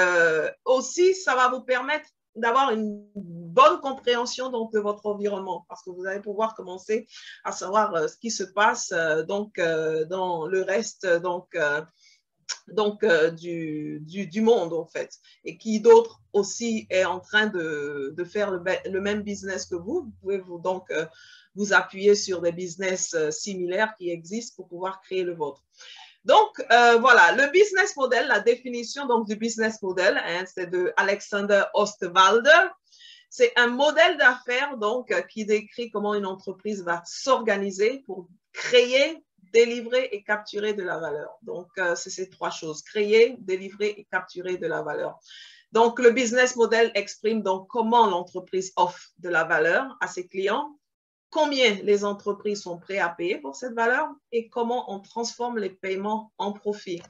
aussi, ça va vous permettre d'avoir une bonne compréhension donc, de votre environnement parce que vous allez pouvoir commencer à savoir ce qui se passe donc, dans le reste du monde en fait et qui d'autre aussi est en train de faire le même business que vous. Vous pouvez donc vous appuyer sur des business similaires qui existent pour pouvoir créer le vôtre. Donc, voilà, le business model, la définition donc, du business model, hein, c'est de Alexander Osterwalder. C'est un modèle d'affaires donc qui décrit comment une entreprise va s'organiser pour créer, délivrer et capturer de la valeur. Donc, c'est ces trois choses, créer, délivrer et capturer de la valeur. Donc, le business model exprime donc comment l'entreprise offre de la valeur à ses clients, combien les entreprises sont prêtes à payer pour cette valeur et comment on transforme les paiements en profit.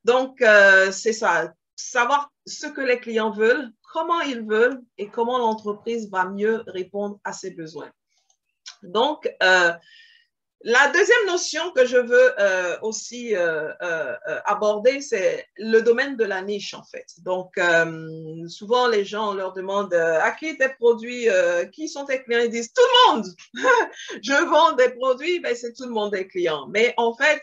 Donc, c'est ça, savoir ce que les clients veulent, comment ils veulent et comment l'entreprise va mieux répondre à ses besoins. Donc, la deuxième notion que je veux aussi aborder, c'est le domaine de la niche, en fait. Donc, souvent, les gens, on leur demande à qui tes produits, qui sont tes clients? Ils disent tout le monde. Je vends des produits, ben, c'est tout le monde des clients. Mais en fait,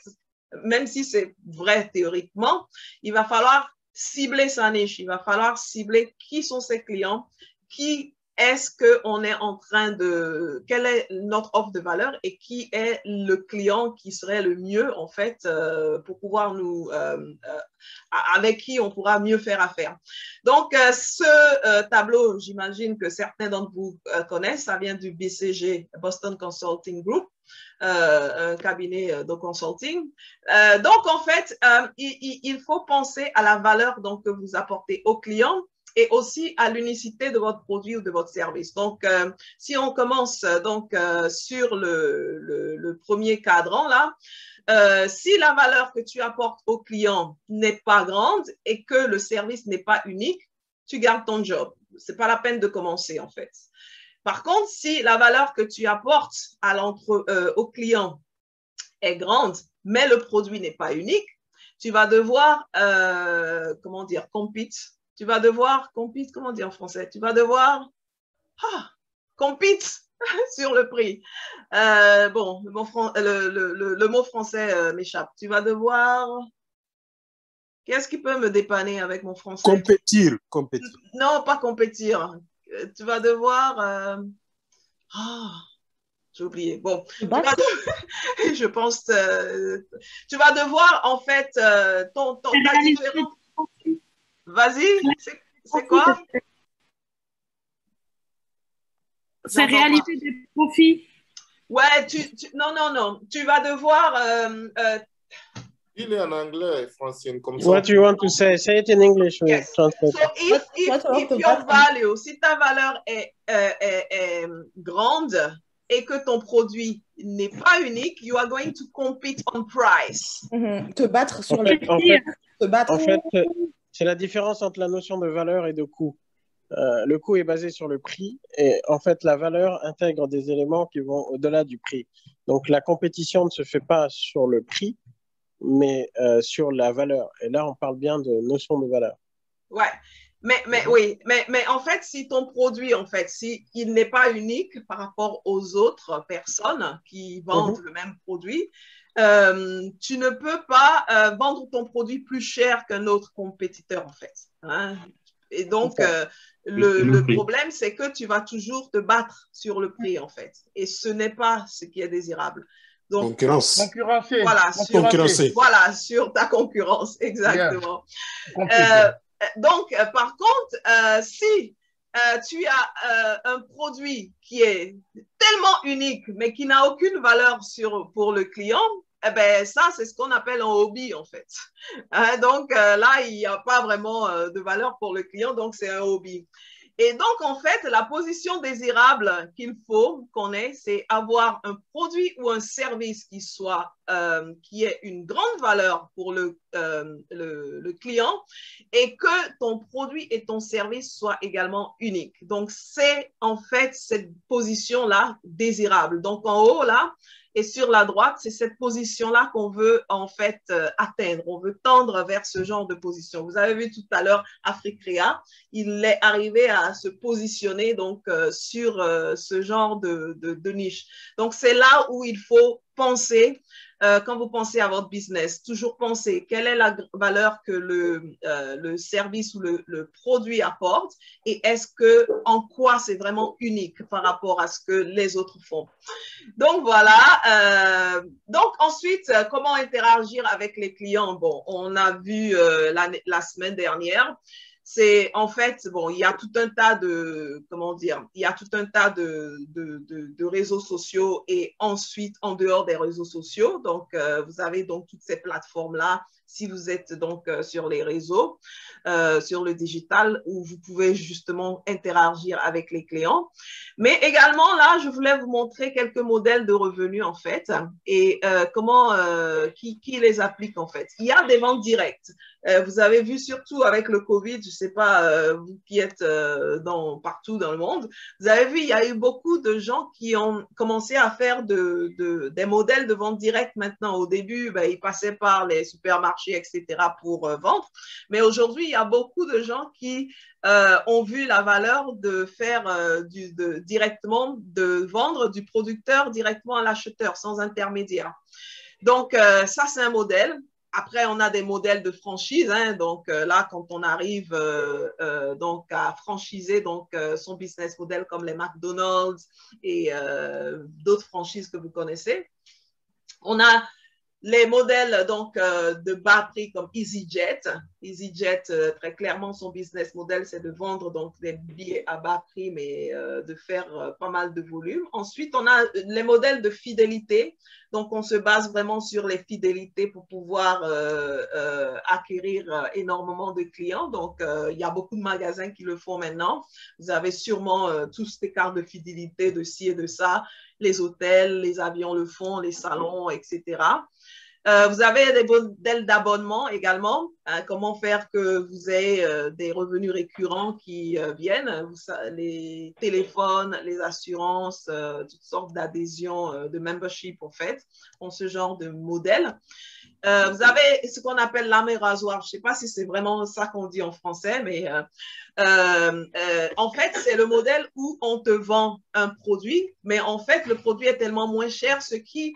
même si c'est vrai théoriquement, il va falloir cibler sa niche. Il va falloir cibler qui sont ses clients, qui est-ce qu'on est en train de, quelle est notre offre de valeur et qui est le client qui serait le mieux, en fait, pour pouvoir nous, avec qui on pourra mieux faire affaire. Donc, ce tableau, j'imagine que certains d'entre vous connaissent, ça vient du BCG, Boston Consulting Group, un cabinet de consulting. Donc, en fait, il faut penser à la valeur donc, que vous apportez aux clients et aussi à l'unicité de votre produit ou de votre service. Donc, si on commence donc sur le premier cadran là, si la valeur que tu apportes au client n'est pas grande et que le service n'est pas unique, tu gardes ton job. C'est pas la peine de commencer en fait. Par contre, si la valeur que tu apportes au client est grande, mais le produit n'est pas unique, tu vas devoir, comment dire, compete. Tu vas devoir compete, comment dire en français? Tu vas devoir compete sur le prix. Bon, le mot français m'échappe. Tu vas devoir... Qu'est-ce qui peut me dépanner avec mon français? Compétir. Non, pas compétir. Tu vas devoir... j'ai oublié. Bon, je pense... tu vas devoir, en fait, ta différence... Vas-y, c'est quoi? C'est réalité des profits. Ouais, non. Tu vas devoir... Il est en anglais, Francine, comme ça. What do you want to say? Say it in English. Yes. So if your value, si ta valeur est grande et que ton produit n'est pas unique, you are going to compete on price. Te battre sur le prix. En fait, c'est la différence entre la notion de valeur et de coût. Le coût est basé sur le prix et en fait, la valeur intègre des éléments qui vont au-delà du prix. Donc, la compétition ne se fait pas sur le prix, mais sur la valeur. Et là, on parle bien de notion de valeur. Ouais, mais en fait, si ton produit, en fait, si il n'est pas unique par rapport aux autres personnes qui vendent le même produit, tu ne peux pas vendre ton produit plus cher qu'un autre compétiteur, en fait. Hein? Et donc, le problème, c'est que tu vas toujours te battre sur le prix, en fait. Et ce n'est pas ce qui est désirable. Donc, concurrencer. Voilà, sur ta concurrence, exactement. Donc, par contre, si tu as un produit qui est tellement unique, mais qui n'a aucune valeur pour le client, eh ben, ça, c'est ce qu'on appelle un hobby, en fait. Donc, là, il n'y a pas vraiment de valeur pour le client, donc c'est un hobby. Et donc, en fait, la position désirable qu'il faut qu'on ait, c'est avoir un produit ou un service qui ait une grande valeur pour le client et que ton produit et ton service soient également uniques. Donc, c'est en fait cette position-là désirable. Donc, en haut, là, et sur la droite, c'est cette position-là qu'on veut en fait atteindre. On veut tendre vers ce genre de position. Vous avez vu tout à l'heure Africrea, il est arrivé à se positionner donc sur ce genre de niche. Donc c'est là où il faut penser. Quand vous pensez à votre business, toujours penser quelle est la valeur que le service ou le produit apporte et en quoi c'est vraiment unique par rapport à ce que les autres font. Donc voilà. Donc ensuite, comment interagir avec les clients? Bon, on a vu la semaine dernière. c'est en fait, bon, il y a tout un tas de, comment dire, il y a tout un tas de réseaux sociaux et ensuite en dehors des réseaux sociaux. Donc, vous avez donc toutes ces plateformes-là si vous êtes donc sur les réseaux, sur le digital, où vous pouvez justement interagir avec les clients. Mais également, là, je voulais vous montrer quelques modèles de revenus, en fait, et comment, qui les applique, en fait. Il y a des ventes directes. Vous avez vu surtout avec le Covid, je ne sais pas, vous qui êtes partout dans le monde, vous avez vu, il y a eu beaucoup de gens qui ont commencé à faire des modèles de vente directe maintenant. Au début, ben, ils passaient par les supermarchés, etc. pour vendre. Mais aujourd'hui, il y a beaucoup de gens qui ont vu la valeur de faire directement, de vendre du producteur directement à l'acheteur, sans intermédiaire. Donc, ça, c'est un modèle. Après, on a des modèles de franchise. Hein, donc là, quand on arrive donc à franchiser donc, son business model comme les McDonald's et d'autres franchises que vous connaissez, on a les modèles donc, de bas prix comme EasyJet. EasyJet, très clairement, son business model, c'est de vendre donc, des billets à bas prix, mais de faire pas mal de volume. Ensuite, on a les modèles de fidélité. Donc, on se base vraiment sur les fidélités pour pouvoir acquérir énormément de clients. Donc, il y a beaucoup de magasins qui le font maintenant. Vous avez sûrement tous des cartes de fidélité de ci et de ça. Les hôtels, les avions le font, les salons, etc. Vous avez des modèles d'abonnement également. Comment faire que vous ayez des revenus récurrents qui viennent. Les téléphones, les assurances, toutes sortes d'adhésions, de membership en fait, ont ce genre de modèle. Vous avez ce qu'on appelle lame et rasoir. Je ne sais pas si c'est vraiment ça qu'on dit en français, mais en fait, c'est le modèle où on te vend un produit, mais en fait, le produit est tellement moins cher, ce qui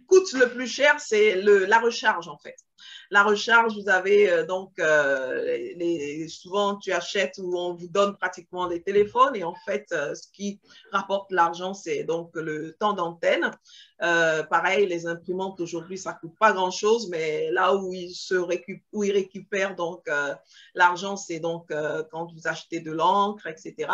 coûte le plus cher, c'est la recharge, en fait. La recharge, vous avez donc, souvent tu achètes ou on vous donne pratiquement des téléphones et en fait, ce qui rapporte l'argent, c'est donc le temps d'antenne. Pareil, les imprimantes aujourd'hui, ça ne coûte pas grand-chose, mais là où ils récupèrent donc l'argent, c'est donc quand vous achetez de l'encre, etc.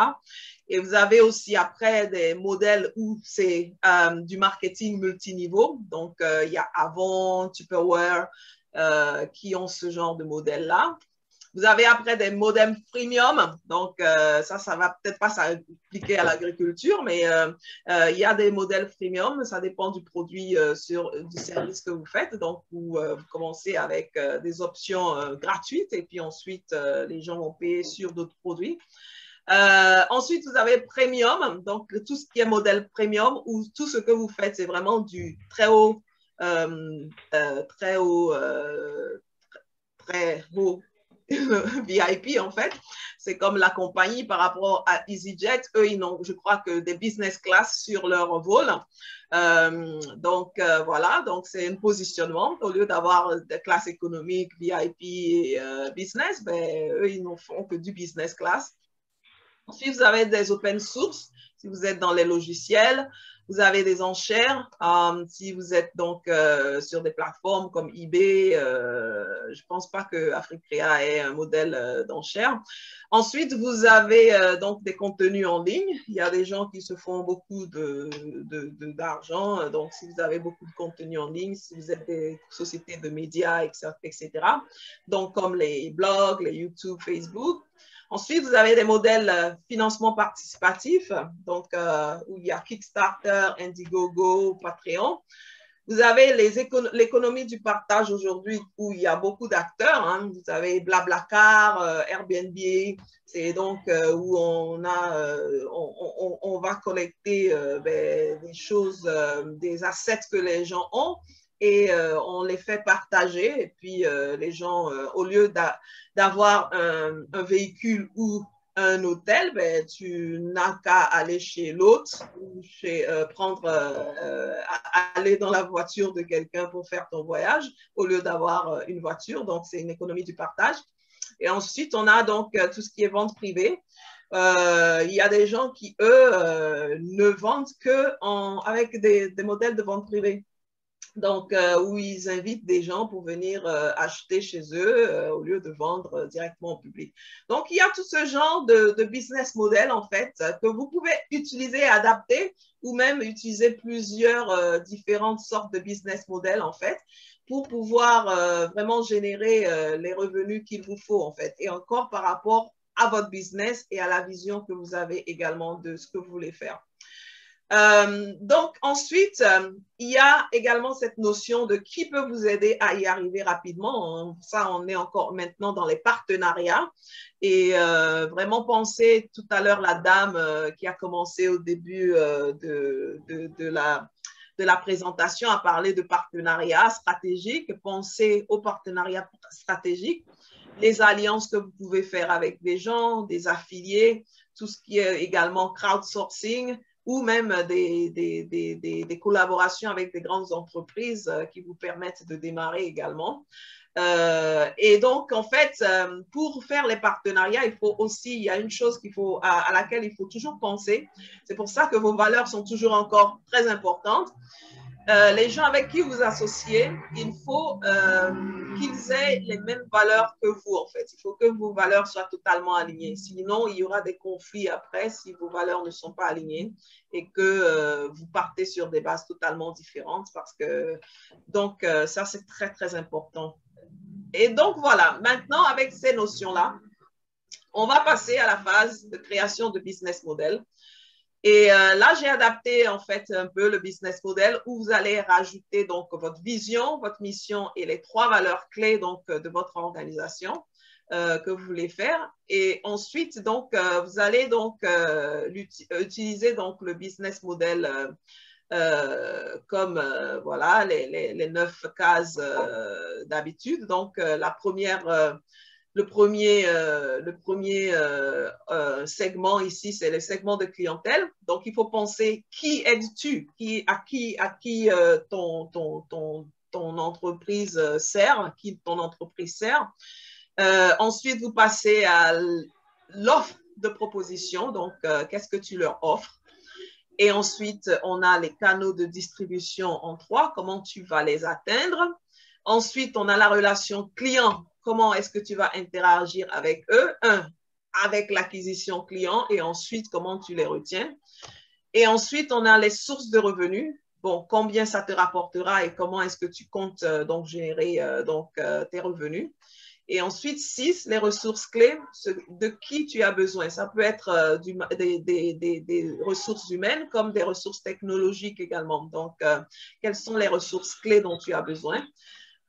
Et vous avez aussi après des modèles où c'est du marketing multiniveau. Donc, il y a Avon, Tupperware, qui ont ce genre de modèle-là. Vous avez après des modèles premium, donc ça va peut-être pas s'appliquer à l'agriculture, mais il y a des modèles premium, ça dépend du produit, du service que vous faites. Donc, vous commencez avec des options gratuites et puis ensuite, les gens vont payer sur d'autres produits. Ensuite, vous avez premium, donc tout ce qui est modèle premium, où tout ce que vous faites, c'est vraiment du très haut VIP en fait. C'est comme la compagnie par rapport à EasyJet. Eux, ils n'ont, je crois, que des business class sur leur vol. Donc, voilà. Donc, c'est un positionnement. Au lieu d'avoir des classes économiques, VIP et business, ben, eux, ils n'en font que du business class. Ensuite, vous avez des open source. Si vous êtes dans les logiciels, vous avez des enchères. Si vous êtes donc sur des plateformes comme eBay, je ne pense pas que Africrea ait un modèle d'enchères. Ensuite, vous avez donc des contenus en ligne. Il y a des gens qui se font beaucoup d'argent. Donc, si vous avez beaucoup de contenus en ligne, si vous êtes des sociétés de médias, etc. Donc, comme les blogs, les YouTube, Facebook. Ensuite, vous avez des modèles financement participatif, donc où il y a Kickstarter, Indiegogo, Patreon. Vous avez l'économie du partage aujourd'hui où il y a beaucoup d'acteurs. Hein. Vous avez Blablacar, Airbnb, c'est donc où on va collecter des choses, des assets que les gens ont. Et on les fait partager. Et puis, les gens, au lieu d'avoir un véhicule ou un hôtel, ben, tu n'as qu'à aller chez l'autre ou aller dans la voiture de quelqu'un pour faire ton voyage au lieu d'avoir une voiture. Donc, c'est une économie du partage. Et ensuite, on a donc tout ce qui est vente privée. Il y a des gens qui, eux, ne vendent que avec des modèles de vente privée. Donc, où ils invitent des gens pour venir acheter chez eux au lieu de vendre directement au public. Donc, il y a tout ce genre de business model, en fait, que vous pouvez utiliser, adapter, ou même utiliser plusieurs différentes sortes de business model, en fait, pour pouvoir vraiment générer les revenus qu'il vous faut, en fait. Et encore par rapport à votre business et à la vision que vous avez également de ce que vous voulez faire. Donc, ensuite, il y a également cette notion de qui peut vous aider à y arriver rapidement. Ça, on est encore maintenant dans les partenariats. Et vraiment penser, tout à l'heure, la dame qui a commencé au début de la présentation à parler de partenariats stratégiques. Pensez aux partenariats stratégiques, les alliances que vous pouvez faire avec des gens, des affiliés, tout ce qui est également crowdsourcing, ou même des collaborations avec des grandes entreprises qui vous permettent de démarrer également. Et donc, en fait, pour faire les partenariats, il y a une chose à laquelle il faut toujours penser. C'est pour ça que vos valeurs sont toujours encore très importantes. Les gens avec qui vous associez, il faut qu'ils aient les mêmes valeurs que vous, en fait. Il faut que vos valeurs soient totalement alignées. Sinon, il y aura des conflits après si vos valeurs ne sont pas alignées et que vous partez sur des bases totalement différentes parce que, donc, ça, c'est très, très important. Et donc, voilà. Maintenant, avec ces notions-là, on va passer à la phase de création de business model. Et là, j'ai adapté en fait un peu le business model où vous allez rajouter donc votre vision, votre mission et les 3 valeurs clés donc de votre organisation que vous voulez faire. Et ensuite, donc, vous allez donc utiliser donc le business model comme voilà les 9 cases d'habitude. Donc, la première le premier segment ici, c'est le segment de clientèle. Donc, il faut penser qui aides-tu, à qui ton entreprise sert, qui ton entreprise sert. Ensuite, vous passez à l'offre de proposition. Donc, qu'est-ce que tu leur offres? Et ensuite, on a les canaux de distribution en 3, comment tu vas les atteindre. Ensuite, on a la relation client. Comment est-ce que tu vas interagir avec eux? Avec l'acquisition client et ensuite, comment tu les retiens? Et ensuite, on a les sources de revenus. Bon, combien ça te rapportera et comment est-ce que tu comptes donc générer tes revenus? Et ensuite, 6, les ressources clés, de qui tu as besoin. Ça peut être des ressources humaines comme des ressources technologiques également. Donc, quelles sont les ressources clés dont tu as besoin?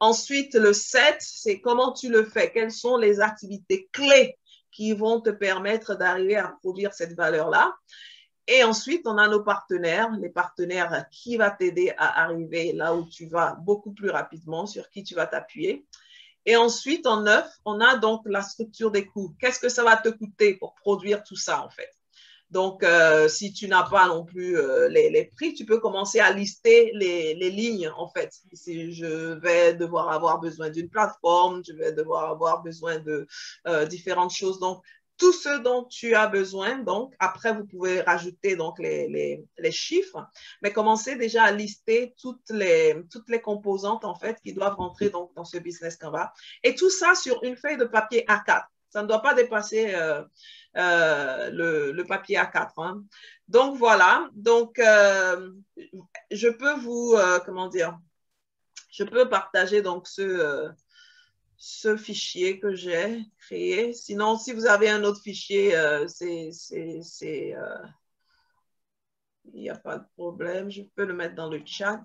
Ensuite, le 7, c'est comment tu le fais. Quelles sont les activités clés qui vont te permettre d'arriver à produire cette valeur-là? Et ensuite, on a nos partenaires, les partenaires qui vont t'aider à arriver là où tu vas beaucoup plus rapidement, sur qui tu vas t'appuyer. Et ensuite, en 9, on a donc la structure des coûts. Qu'est-ce que ça va te coûter pour produire tout ça, en fait? Donc, si tu n'as pas non plus les prix, tu peux commencer à lister les lignes, en fait. Si je vais devoir avoir besoin d'une plateforme, je vais devoir avoir besoin de différentes choses. Donc, tout ce dont tu as besoin, donc, après, vous pouvez rajouter donc les chiffres, mais commencez déjà à lister toutes les composantes, en fait, qui doivent rentrer donc, dans ce business Canva. Et tout ça sur une feuille de papier A4. Ça ne doit pas dépasser le papier A4. Hein. Donc, voilà. Donc, je peux vous, comment dire, je peux partager donc ce fichier que j'ai créé. Sinon, si vous avez un autre fichier, il n'y a pas de problème. Je peux le mettre dans le chat.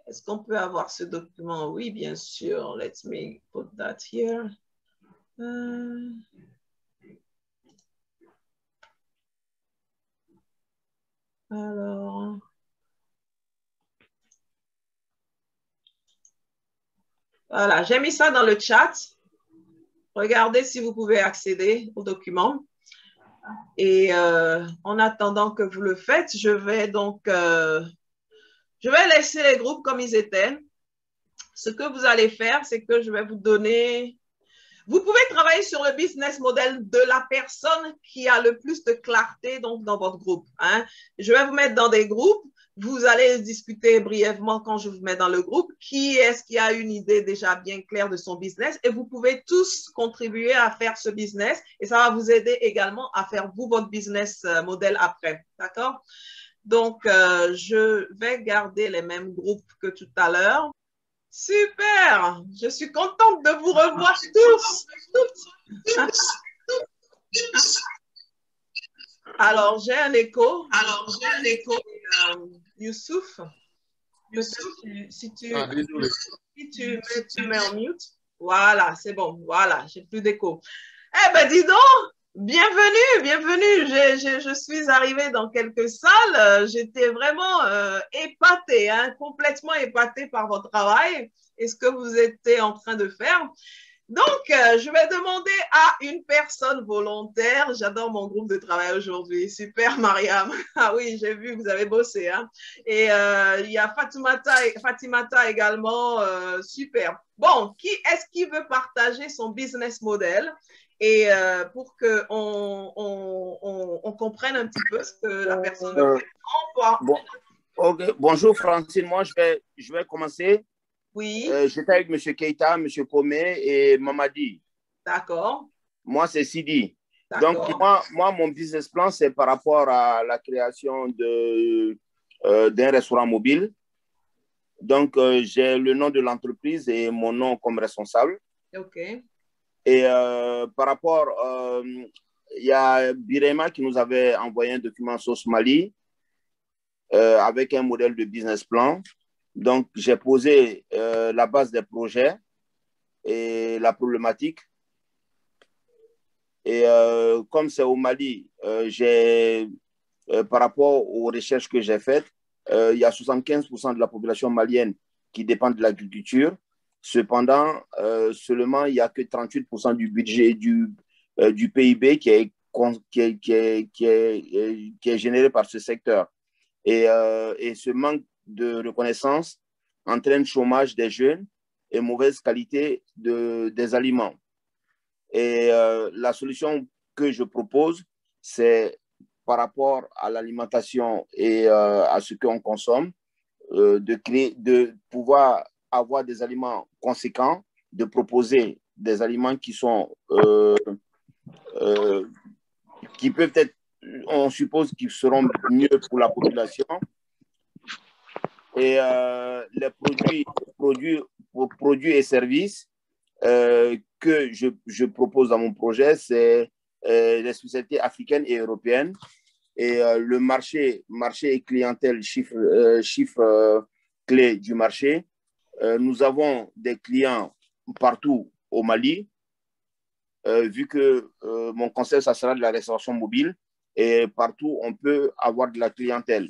Est-ce qu'on peut avoir ce document? Oui, bien sûr. Let me put that here. Alors, voilà, j'ai mis ça dans le chat. Regardez si vous pouvez accéder au document. Et en attendant que vous le faites, je vais donc, je vais laisser les groupes comme ils étaient. Ce que vous allez faire, c'est que je vais vous donner... Vous pouvez travailler sur le business model de la personne qui a le plus de clarté donc, dans votre groupe. Hein. Je vais vous mettre dans des groupes. vous allez discuter brièvement quand je vous mets dans le groupe. Qui est-ce qui a une idée déjà bien claire de son business? Et vous pouvez tous contribuer à faire ce business et ça va vous aider également à faire vous votre business modèle après. D'accord? Donc, je vais garder les mêmes groupes que tout à l'heure. Super! Je suis contente de vous revoir tous. Alors, j'ai un écho. Youssouf, si tu mets en mute. Voilà, c'est bon. Voilà, j'ai plus d'écho. Eh ben, dis donc, bienvenue. Je suis arrivée dans quelques salles. J'étais vraiment épatée, complètement épatée par votre travail et ce que vous étiez en train de faire. Donc, je vais demander à une personne volontaire. J'adore mon groupe de travail aujourd'hui. Super, Mariam. Ah oui, j'ai vu, vous avez bossé. Et il y a Fatimata également. Super. Bon, qui est-ce qui veut partager son business model? Et pour qu'on comprenne un petit peu ce que la personne veut faire. Bonjour, Francine. Moi, je vais commencer. Oui. J'étais avec M. Keita, M. Komé et Mamadi. D'accord. Moi, c'est Sidi. Donc, moi, mon business plan, c'est par rapport à la création d'un restaurant mobile. Donc, j'ai le nom de l'entreprise et mon nom comme responsable. OK. Et par rapport, il y a Birema qui nous avait envoyé un document sur Mali avec un modèle de business plan. Donc, j'ai posé la base des projets et la problématique. Et comme c'est au Mali, par rapport aux recherches que j'ai faites, il y a 75% de la population malienne qui dépend de l'agriculture. Cependant, seulement, il n'y a que 38% du budget du PIB qui est généré par ce secteur. Et ce manque de reconnaissance entraîne chômage des jeunes et mauvaise qualité des aliments. Et la solution que je propose, c'est par rapport à l'alimentation et à ce qu'on consomme, de pouvoir avoir des aliments conséquents, de proposer des aliments qui sont qui peuvent être, on suppose qu'ils seront mieux pour la population. Et les produits et services que je propose dans mon projet, c'est les spécialités africaines et européennes. Et le marché et clientèle, chiffre clé du marché. Nous avons des clients partout au Mali, vu que mon concept, ça sera de la restauration mobile. Et partout, on peut avoir de la clientèle.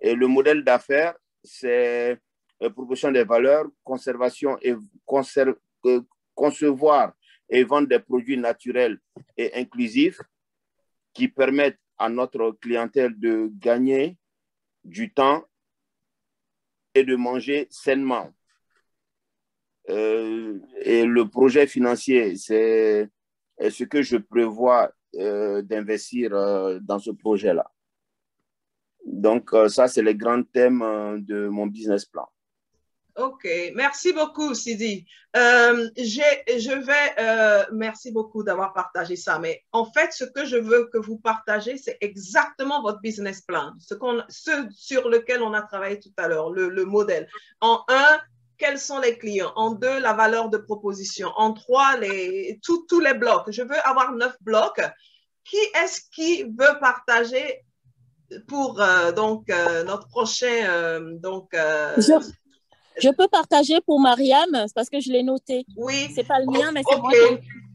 Et le modèle d'affaires, c'est proposition des valeurs, conservation et concevoir et vendre des produits naturels et inclusifs qui permettent à notre clientèle de gagner du temps et de manger sainement. Et le projet financier, c'est ce que je prévois d'investir dans ce projet-là. Donc, ça, c'est les grands thèmes de mon business plan. OK. Merci beaucoup, Sidi. Merci beaucoup d'avoir partagé ça. Mais en fait, ce que je veux que vous partagez, c'est exactement votre business plan, ce sur lequel on a travaillé tout à l'heure, le modèle. En 1, quels sont les clients? En 2, la valeur de proposition. En 3, tous les blocs. Je veux avoir 9 blocs. Qui est-ce qui veut partager pour notre prochain Je peux partager pour Mariam parce que je l'ai noté. Oui. C'est pas le mien, mais c'est moi.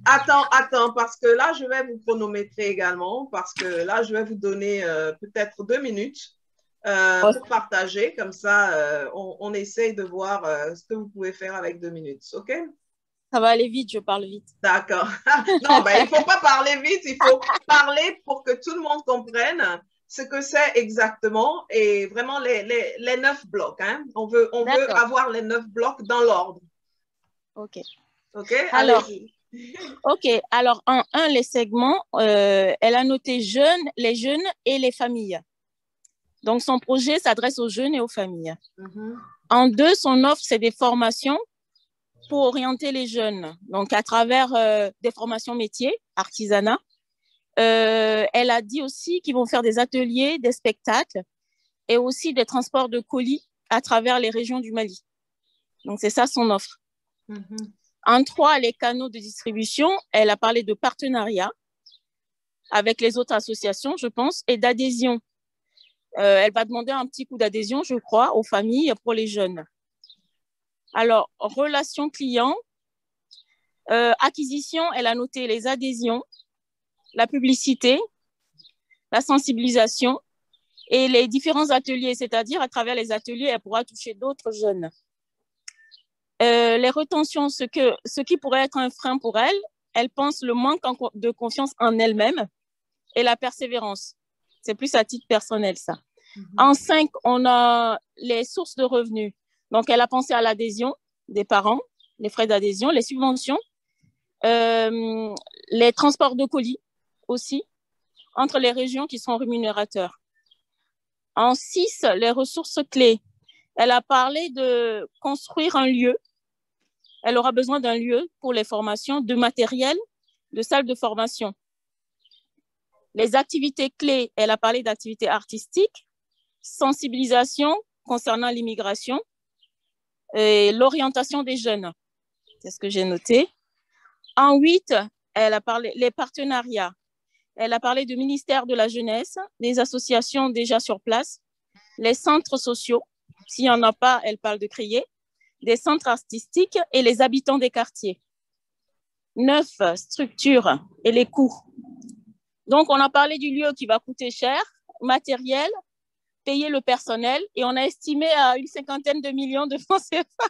Attends, parce que là, je vais vous chronométrer également, parce que là, je vais vous donner peut-être 2 minutes pour partager. Comme ça, on essaye de voir ce que vous pouvez faire avec 2 minutes. OK? Ça va aller vite, je parle vite. D'accord. Non, il ne faut pas parler vite, il faut parler pour que tout le monde comprenne ce que c'est exactement et vraiment les 9 blocs. On veut avoir les 9 blocs dans l'ordre. OK. OK? Alors, alors en 1, les segments, elle a noté jeunes, les jeunes et les familles. Donc, son projet s'adresse aux jeunes et aux familles. En 2, son offre, c'est des formations pour orienter les jeunes. Donc, à travers des formations métiers, artisanat. Elle a dit aussi qu'ils vont faire des ateliers, des spectacles et aussi des transports de colis à travers les régions du Mali. Donc, c'est ça son offre. En 3, les canaux de distribution, elle a parlé de partenariat avec les autres associations, je pense, et d'adhésion. Elle va demander un petit coup d'adhésion, je crois, aux familles pour les jeunes. Alors, relations clients, acquisition, elle a noté les adhésions, la publicité, la sensibilisation et les différents ateliers, c'est-à-dire à travers les ateliers, elle pourra toucher d'autres jeunes. Les retentions, ce qui pourrait être un frein pour elle, elle pense le manque de confiance en elle-même et la persévérance. C'est plus à titre personnel, ça. En 5, on a les sources de revenus. Donc, elle a pensé à l'adhésion des parents, les frais d'adhésion, les subventions, les transports de colis aussi, entre les régions qui sont rémunérateurs. En 6, les ressources clés. Elle a parlé de construire un lieu. Elle aura besoin d'un lieu pour les formations, de matériel, de salles de formation. Les activités clés, elle a parlé d'activités artistiques, sensibilisation concernant l'immigration et l'orientation des jeunes. C'est ce que j'ai noté. En 8, elle a parlé les partenariats. Elle a parlé du ministère de la Jeunesse, des associations déjà sur place, les centres sociaux. S'il n'y en a pas, elle parle de créer, des centres artistiques et les habitants des quartiers. 9, structure et les coûts. Donc, on a parlé du lieu qui va coûter cher, matériel, payer le personnel, et on a estimé à une 50aine de millions de francs CFA.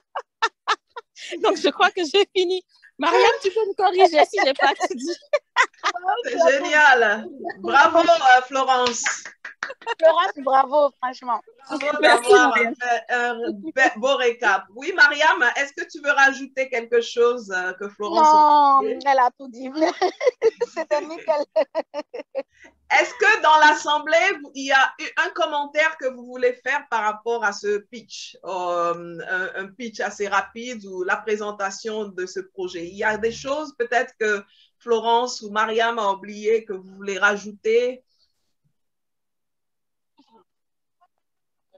Donc, je crois que j'ai fini. Mariam, tu peux me corriger si je n'ai pas tout dit. C'est génial. Bravo, Florence. Florence, bravo, franchement. Bravo d'avoir fait un beau récap. Oui, Mariam, est-ce que tu veux rajouter quelque chose que Florence a dit? Non, elle a tout dit. C'était nickel. Est-ce que dans l'Assemblée, il y a un commentaire que vous voulez faire par rapport à ce pitch, un pitch assez rapide ou la présentation de ce projet? Il y a des choses peut-être que Florence ou Mariam a oublié que vous voulez rajouter?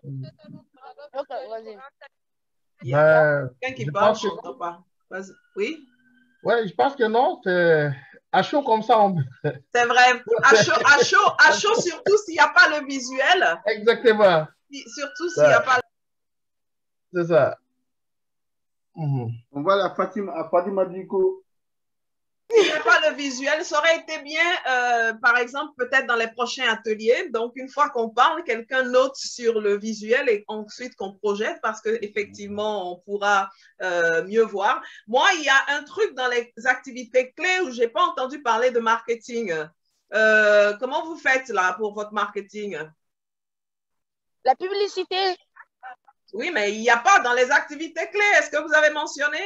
Ok, vas-y. Il y a quelqu'un qui parle, je n'entends pas. Oui? Oui, je pense que non, c'est à chaud comme ça. C'est vrai, à chaud, surtout s'il n'y a pas le visuel. Exactement. Surtout s'il n'y a pas le... C'est ça. On voit la Fatima Diko. S'il n'y a pas le visuel, ça aurait été bien, par exemple, peut-être dans les prochains ateliers. Donc, une fois qu'on parle, quelqu'un note sur le visuel et ensuite qu'on projette parce qu'effectivement, on pourra mieux voir. Moi, il y a un truc dans les activités clés où je n'ai pas entendu parler de marketing. Comment vous faites là pour votre marketing? La publicité. Oui, mais il n'y a pas dans les activités clés. Est-ce que vous avez mentionné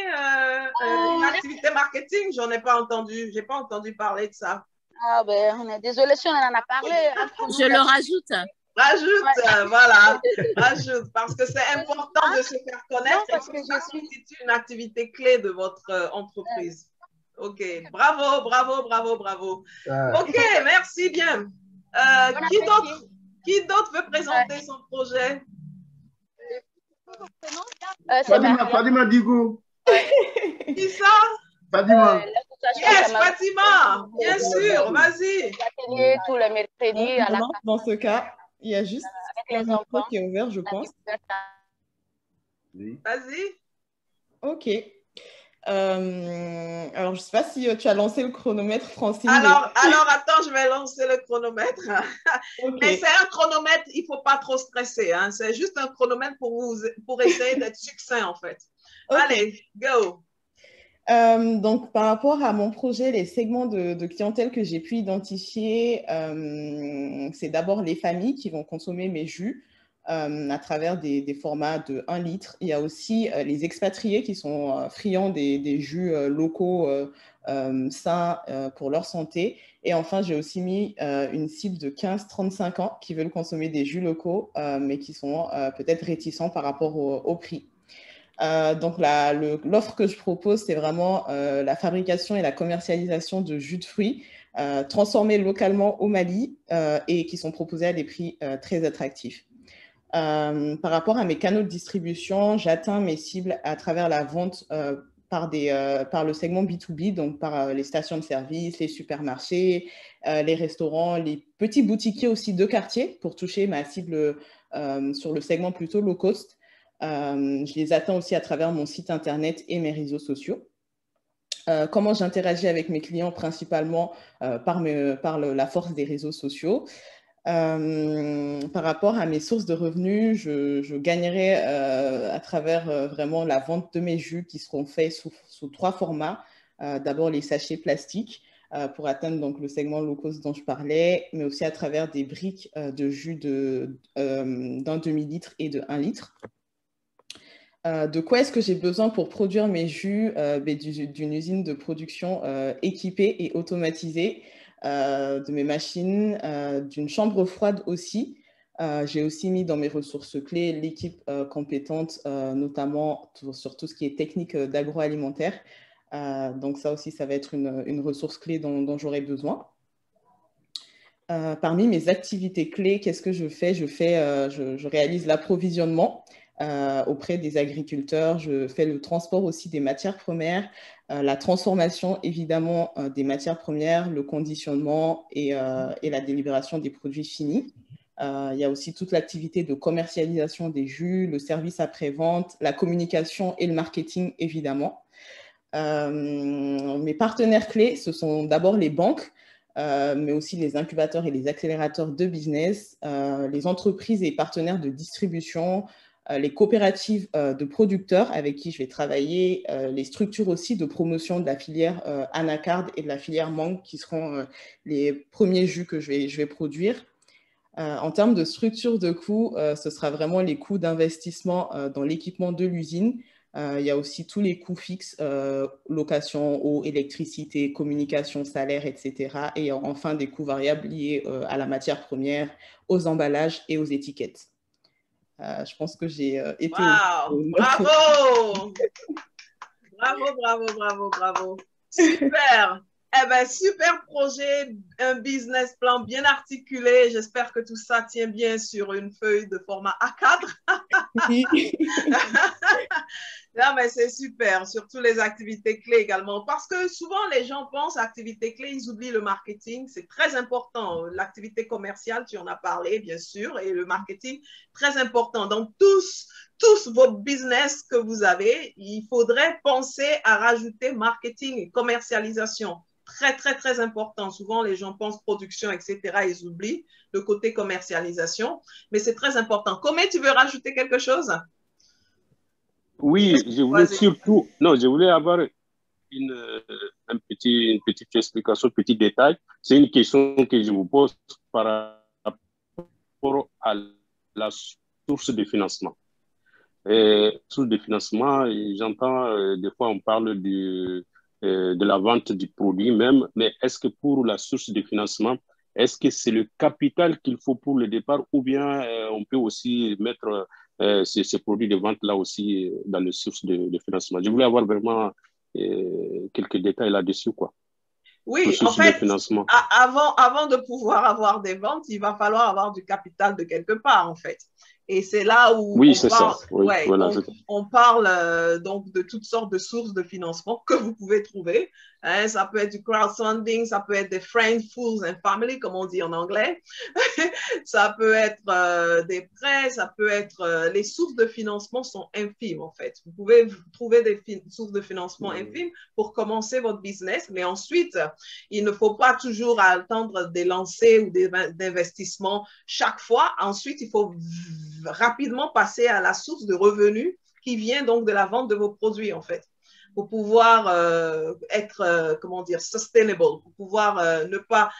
une activité marketing? J'en ai pas entendu. Je n'ai pas entendu parler de ça. Ah ben, on est désolé si on en a parlé. Je le rajoute. Rajoute, voilà. Rajoute, parce que c'est important de se faire connaître. Non, parce que c'est une activité clé de votre entreprise. OK. Bravo, bravo, bravo, bravo. OK, merci bien. Qui d'autre veut présenter son projet? Fatima Digo. Qui ça? Fatima. Yes, Fatima. Bien sûr, vas-y. Tous les mercredis. Dans ce cas, il y a juste un micro qui est ouvert, je pense. Vas-y. OK. Alors, je ne sais pas si tu as lancé le chronomètre, Francine. Alors, attends, je vais lancer le chronomètre. Okay. Mais c'est un chronomètre, il ne faut pas trop stresser. Hein. C'est juste un chronomètre pour essayer d'être succinct, en fait. Okay. Allez, go. Donc, par rapport à mon projet, les segments de clientèle que j'ai pu identifier, c'est d'abord les familles qui vont consommer mes jus. à travers des formats de 1 litre. Il y a aussi les expatriés qui sont friands des jus locaux sains pour leur santé. Et enfin, j'ai aussi mis une cible de 15-35 ans qui veulent consommer des jus locaux, mais qui sont peut-être réticents par rapport au prix. Donc, l'offre que je propose, c'est vraiment la fabrication et la commercialisation de jus de fruits transformés localement au Mali et qui sont proposés à des prix très attractifs. Par rapport à mes canaux de distribution, j'atteins mes cibles à travers la vente par le segment B2B, donc par les stations de service, les supermarchés, les restaurants, les petits boutiquiers aussi de quartier pour toucher ma cible sur le segment plutôt low cost. Je les atteins aussi à travers mon site internet et mes réseaux sociaux. Comment j'interagis avec mes clients principalement par la force des réseaux sociaux. Par rapport à mes sources de revenus, je gagnerai à travers vraiment la vente de mes jus qui seront faits sous 3 formats. D'abord les sachets plastiques pour atteindre donc le segment low cost dont je parlais, mais aussi à travers des briques de jus d'un demi-litre et de 1 litre. De quoi est-ce que j'ai besoin pour produire mes jus? D'une usine de production équipée et automatisée, de mes machines, d'une chambre froide aussi. J'ai aussi mis dans mes ressources clés l'équipe compétente, notamment sur tout ce qui est technique d'agroalimentaire. Donc ça aussi, ça va être une ressource clé dont j'aurai besoin. Parmi mes activités clés, qu'est-ce que je fais? Je réalise l'approvisionnement auprès des agriculteurs. Je fais le transport aussi des matières premières, la transformation évidemment des matières premières, le conditionnement et la délibération des produits finis. Il y a aussi toute l'activité de commercialisation des jus, le service après-vente, la communication et le marketing évidemment. Mes partenaires clés, ce sont d'abord les banques, mais aussi les incubateurs et les accélérateurs de business, les entreprises et partenaires de distribution, les coopératives de producteurs avec qui je vais travailler, les structures aussi de promotion de la filière anacarde et de la filière mangue qui seront les premiers jus que je vais produire. En termes de structure de coûts, ce sera vraiment les coûts d'investissement dans l'équipement de l'usine. Il y a aussi tous les coûts fixes, location, eau, électricité, communication, salaire, etc. Et enfin des coûts variables liés à la matière première, aux emballages et aux étiquettes. Je pense que j'ai été... Wow, bravo! Bravo, bravo, bravo, bravo. Super! Eh bien, super projet, un business plan bien articulé. J'espère que tout ça tient bien sur une feuille de format A4. Non, mais c'est super, surtout les activités clés également. Parce que souvent, les gens pensent à activités clés, ils oublient le marketing. C'est très important. L'activité commerciale, tu en as parlé, bien sûr, et le marketing, très important. Donc, tous vos business que vous avez, il faudrait penser à rajouter marketing et commercialisation. Très, très, très important. Souvent, les gens pensent production, etc. Ils oublient le côté commercialisation, mais c'est très important. Comment tu veux rajouter quelque chose? Oui, je voulais surtout... Non, je voulais avoir une petite explication, un petit détail. C'est une question que je vous pose par rapport à la source de financement. Source de financement, j'entends des fois on parle de la vente du produit même, mais est-ce que pour la source de financement, est-ce que c'est le capital qu'il faut pour le départ ou bien on peut aussi mettre ces produits de vente-là aussi dans les sources de financement? Je voulais avoir vraiment quelques détails là-dessus, quoi. Oui, en fait, avant de pouvoir avoir des ventes, il va falloir avoir du capital de quelque part, en fait. Et c'est là où oui, c'est ça. Oui, ouais, voilà, on parle donc de toutes sortes de sources de financement que vous pouvez trouver. Hein, ça peut être du crowdfunding, ça peut être des friends, fools and family, comme on dit en anglais. Ça peut être des prêts, ça peut être... les sources de financement sont infimes, en fait. Vous pouvez trouver des sources de financement infimes pour commencer votre business, mais ensuite, il ne faut pas toujours attendre des lancers ou des investissements chaque fois. Ensuite, il faut rapidement passer à la source de revenus qui vient donc de la vente de vos produits, en fait, pour pouvoir être, comment dire, sustainable, pour pouvoir ne pas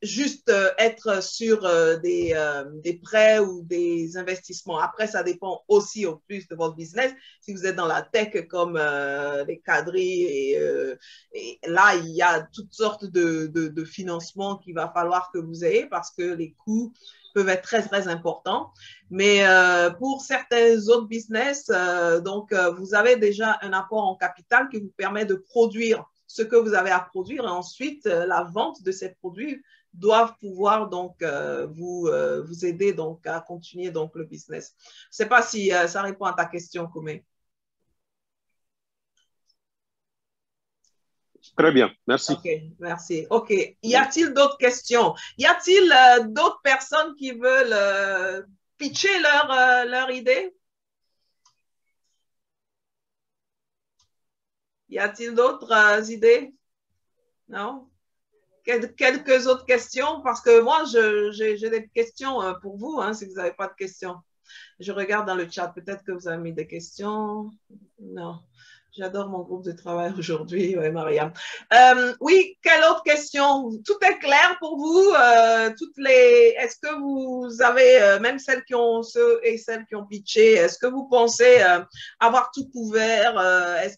juste être sur des prêts ou des investissements. Après, ça dépend aussi au plus de votre business. Si vous êtes dans la tech comme les quadrilles, et là, il y a toutes sortes de financements qu'il va falloir que vous ayez parce que les coûts peuvent être très, très importants. Mais pour certains autres business, vous avez déjà un apport en capital qui vous permet de produire ce que vous avez à produire et ensuite la vente de ces produits doivent pouvoir donc vous aider donc à continuer donc le business. Je ne sais pas si ça répond à ta question, Komé. Très bien, merci. Ok, merci. Ok, y a-t-il d'autres questions? Y a-t-il d'autres personnes qui veulent pitcher leur idée? Y a-t-il d'autres idées? Non? Quelques autres questions? Parce que moi, j'ai des questions pour vous, hein, si vous n'avez pas de questions. Je regarde dans le chat, peut-être que vous avez mis des questions. Non. J'adore mon groupe de travail aujourd'hui, oui, Mariam. Oui, quelle autre question? Tout est clair pour vous? Est-ce que vous avez, même celles qui ont, ceux et celles qui ont pitché, est-ce que vous pensez avoir tout couvert? Est-ce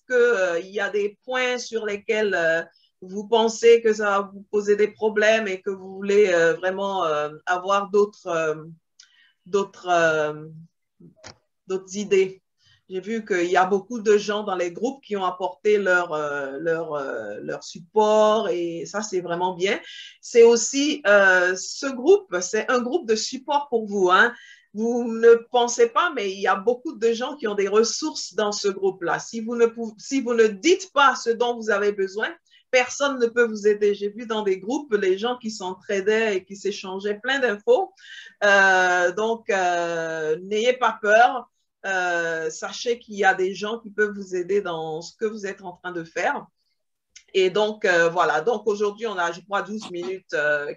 qu'il y a des points sur lesquels vous pensez que ça va vous poser des problèmes et que vous voulez vraiment avoir d'autres idées? J'ai vu qu'il y a beaucoup de gens dans les groupes qui ont apporté leur support et ça, c'est vraiment bien. C'est aussi, ce groupe, c'est un groupe de support pour vous, hein. Vous ne pensez pas, mais il y a beaucoup de gens qui ont des ressources dans ce groupe-là. Si vous ne dites pas ce dont vous avez besoin, personne ne peut vous aider. J'ai vu dans des groupes les gens qui s'entraidaient et qui s'échangeaient plein d'infos. N'ayez pas peur. Sachez qu'il y a des gens qui peuvent vous aider dans ce que vous êtes en train de faire. Et donc, voilà. Donc, aujourd'hui, on a, je crois, 12 minutes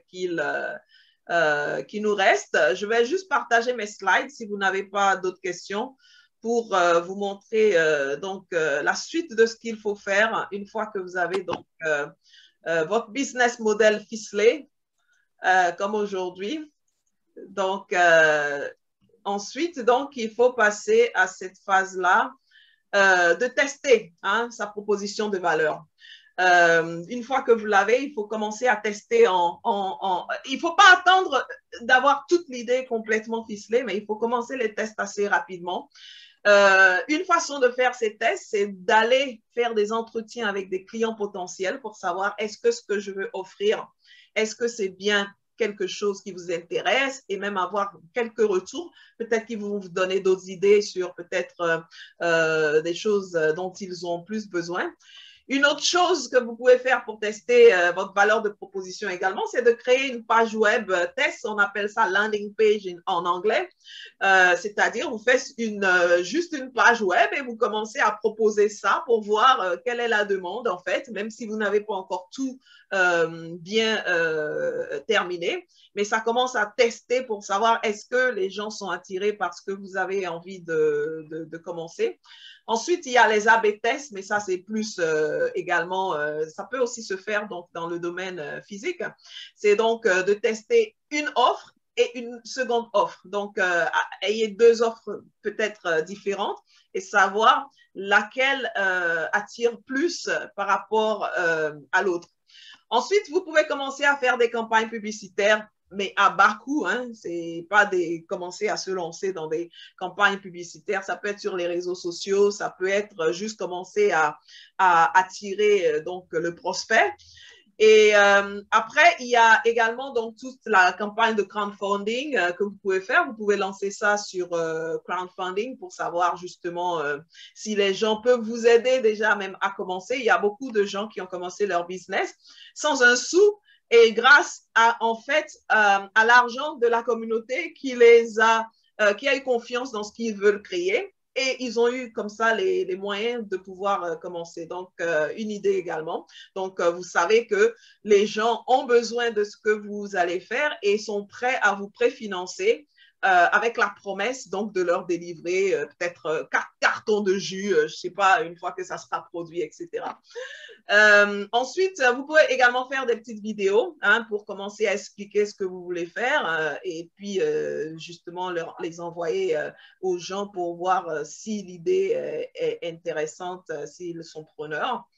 qui nous restent. Je vais juste partager mes slides si vous n'avez pas d'autres questions pour vous montrer la suite de ce qu'il faut faire une fois que vous avez donc votre business model ficelé, comme aujourd'hui. Donc, ensuite, donc, il faut passer à cette phase-là de tester sa proposition de valeur. Une fois que vous l'avez, il faut commencer à tester il ne faut pas attendre d'avoir toute l'idée complètement ficelée, mais il faut commencer les tests assez rapidement. Une façon de faire ces tests, c'est d'aller faire des entretiens avec des clients potentiels pour savoir est-ce que ce que je veux offrir, est-ce que c'est bien quelque chose qui vous intéresse et même avoir quelques retours, peut-être qu'ils vont vous donner d'autres idées sur peut-être des choses dont ils ont plus besoin. Une autre chose que vous pouvez faire pour tester votre valeur de proposition également, c'est de créer une page web test. On appelle ça landing page en anglais. C'est-à-dire, vous faites juste une page web et vous commencez à proposer ça pour voir quelle est la demande, en fait, même si vous n'avez pas encore tout bien terminé. Mais ça commence à tester pour savoir est-ce que les gens sont attirés par ce que vous avez envie de commencer. Ensuite, il y a les A/B tests, mais ça, c'est plus également, ça peut aussi se faire donc, dans le domaine physique. C'est donc de tester une offre et une seconde offre. Donc, ayez deux offres peut-être différentes et savoir laquelle attire plus par rapport à l'autre. Ensuite, vous pouvez commencer à faire des campagnes publicitaires, mais à bas coût, hein. C'est pas commencer à se lancer dans des campagnes publicitaires. Ça peut être sur les réseaux sociaux, ça peut être juste commencer à attirer donc le prospect. Et après, il y a également donc toute la campagne de crowdfunding que vous pouvez faire. Vous pouvez lancer ça sur crowdfunding pour savoir justement si les gens peuvent vous aider déjà même à commencer. Il y a beaucoup de gens qui ont commencé leur business sans un sou et grâce à en fait à l'argent de la communauté qui a eu confiance dans ce qu'ils veulent créer. Et ils ont eu comme ça les moyens de pouvoir commencer. Donc, une idée également. Donc, vous savez que les gens ont besoin de ce que vous allez faire et sont prêts à vous préfinancer avec la promesse donc de leur délivrer peut-être 4 cartons de jus, je ne sais pas, une fois que ça sera produit, etc. Ensuite, vous pouvez également faire des petites vidéos pour commencer à expliquer ce que vous voulez faire et puis justement les envoyer aux gens pour voir si l'idée est intéressante, s'ils sont preneurs.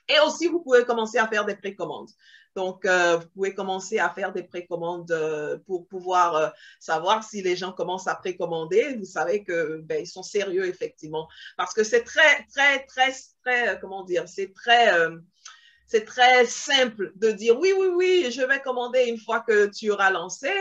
Et aussi, vous pouvez commencer à faire des précommandes. Donc, vous pouvez commencer à faire des précommandes pour pouvoir savoir si les gens commencent à précommander. Vous savez que ils sont sérieux, effectivement. Parce que c'est très, comment dire, c'est très simple de dire oui, je vais commander une fois que tu auras lancé.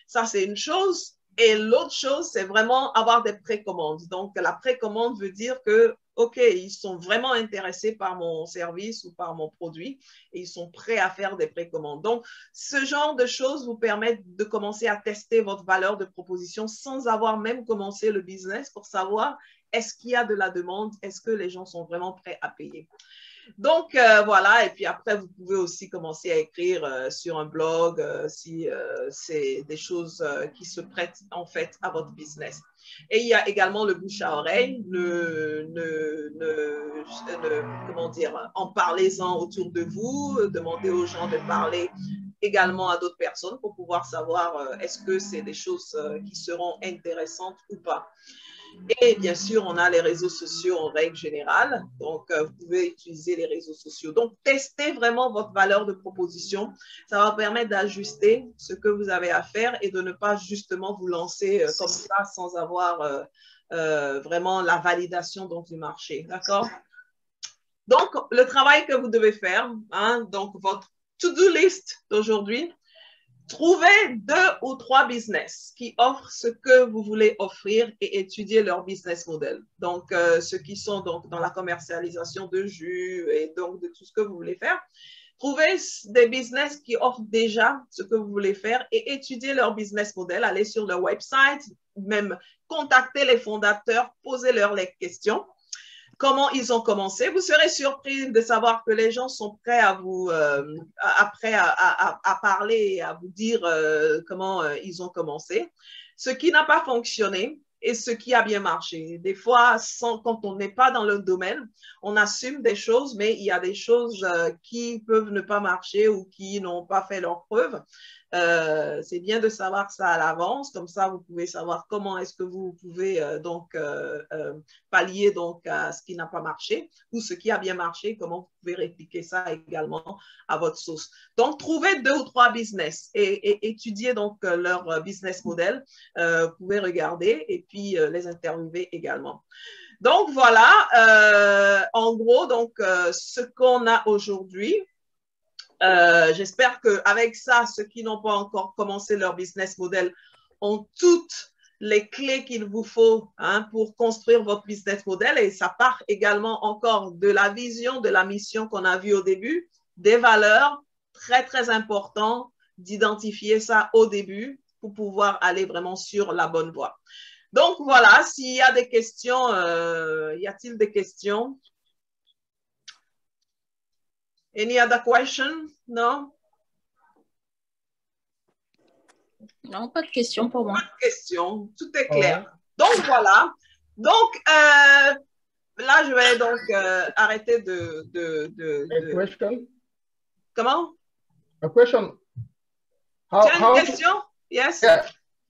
Ça, c'est une chose. Et l'autre chose, c'est vraiment avoir des précommandes. Donc, la précommande veut dire que OK, ils sont vraiment intéressés par mon service ou par mon produit et ils sont prêts à faire des précommandes. Donc, ce genre de choses vous permettent de commencer à tester votre valeur de proposition sans avoir même commencé le business pour savoir est-ce qu'il y a de la demande, est-ce que les gens sont vraiment prêts à payer. Donc, voilà, et puis après, vous pouvez aussi commencer à écrire sur un blog si c'est des choses qui se prêtent en fait à votre business. Et il y a également le bouche à oreille, comment dire, en parlez-en autour de vous, demandez aux gens de parler également à d'autres personnes pour pouvoir savoir est-ce que c'est des choses qui seront intéressantes ou pas. Et bien sûr, on a les réseaux sociaux en règle générale. Donc, vous pouvez utiliser les réseaux sociaux. Donc, testez vraiment votre valeur de proposition. Ça va vous permettre d'ajuster ce que vous avez à faire et de ne pas justement vous lancer comme ça sans avoir vraiment la validation donc, du marché. D'accord? Donc, le travail que vous devez faire, donc votre to-do list d'aujourd'hui, trouvez 2 ou 3 business qui offrent ce que vous voulez offrir et étudiez leur business model. Donc, ceux qui sont donc dans la commercialisation de jus et donc de tout ce que vous voulez faire. Trouvez des business qui offrent déjà ce que vous voulez faire et étudiez leur business model. Allez sur leur website, même contactez les fondateurs, posez-leur les questions. Comment ils ont commencé. Vous serez surpris de savoir que les gens sont prêts à vous à parler et à vous dire comment ils ont commencé. Ce qui n'a pas fonctionné et ce qui a bien marché. Des fois, quand on n'est pas dans le domaine, on assume des choses, mais il y a des choses qui peuvent ne pas marcher ou qui n'ont pas fait leur preuve. C'est bien de savoir ça à l'avance, comme ça vous pouvez savoir comment est-ce que vous pouvez pallier donc à ce qui n'a pas marché ou ce qui a bien marché, comment vous pouvez répliquer ça également à votre sauce. Donc, trouvez 2 ou 3 business et étudiez donc leur business model. Vous pouvez regarder et puis les interviewer également. Donc, voilà, en gros, donc, ce qu'on a aujourd'hui. J'espère qu'avec ça, ceux qui n'ont pas encore commencé leur business model ont toutes les clés qu'il vous faut pour construire votre business model. Et ça part également encore de la vision, de la mission qu'on a vue au début, des valeurs, très, très important d'identifier ça au début pour pouvoir aller vraiment sur la bonne voie. Donc, voilà, s'il y a des questions, y a-t-il des questions? Any other question? Non? Non, pas de question pour moi. Pas de question, tout est clair. Donc, voilà. Donc, là, je vais donc arrêter de... A question? Comment? A question. Tu as une question? Yes? Yeah.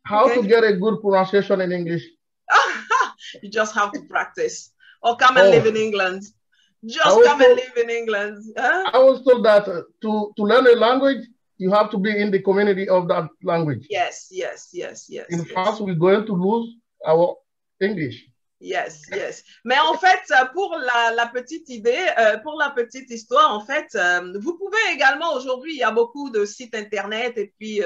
How to get a good pronunciation in English? You just have to practice. Or come and live in England. Just come and live in England. Huh? I was told that to learn a language, you have to be in the community of that language. Yes. In France, we're going to lose our English. Yes. Mais en fait, pour la petite idée, pour la petite histoire, en fait, vous pouvez également, aujourd'hui, il y a beaucoup de sites Internet et puis,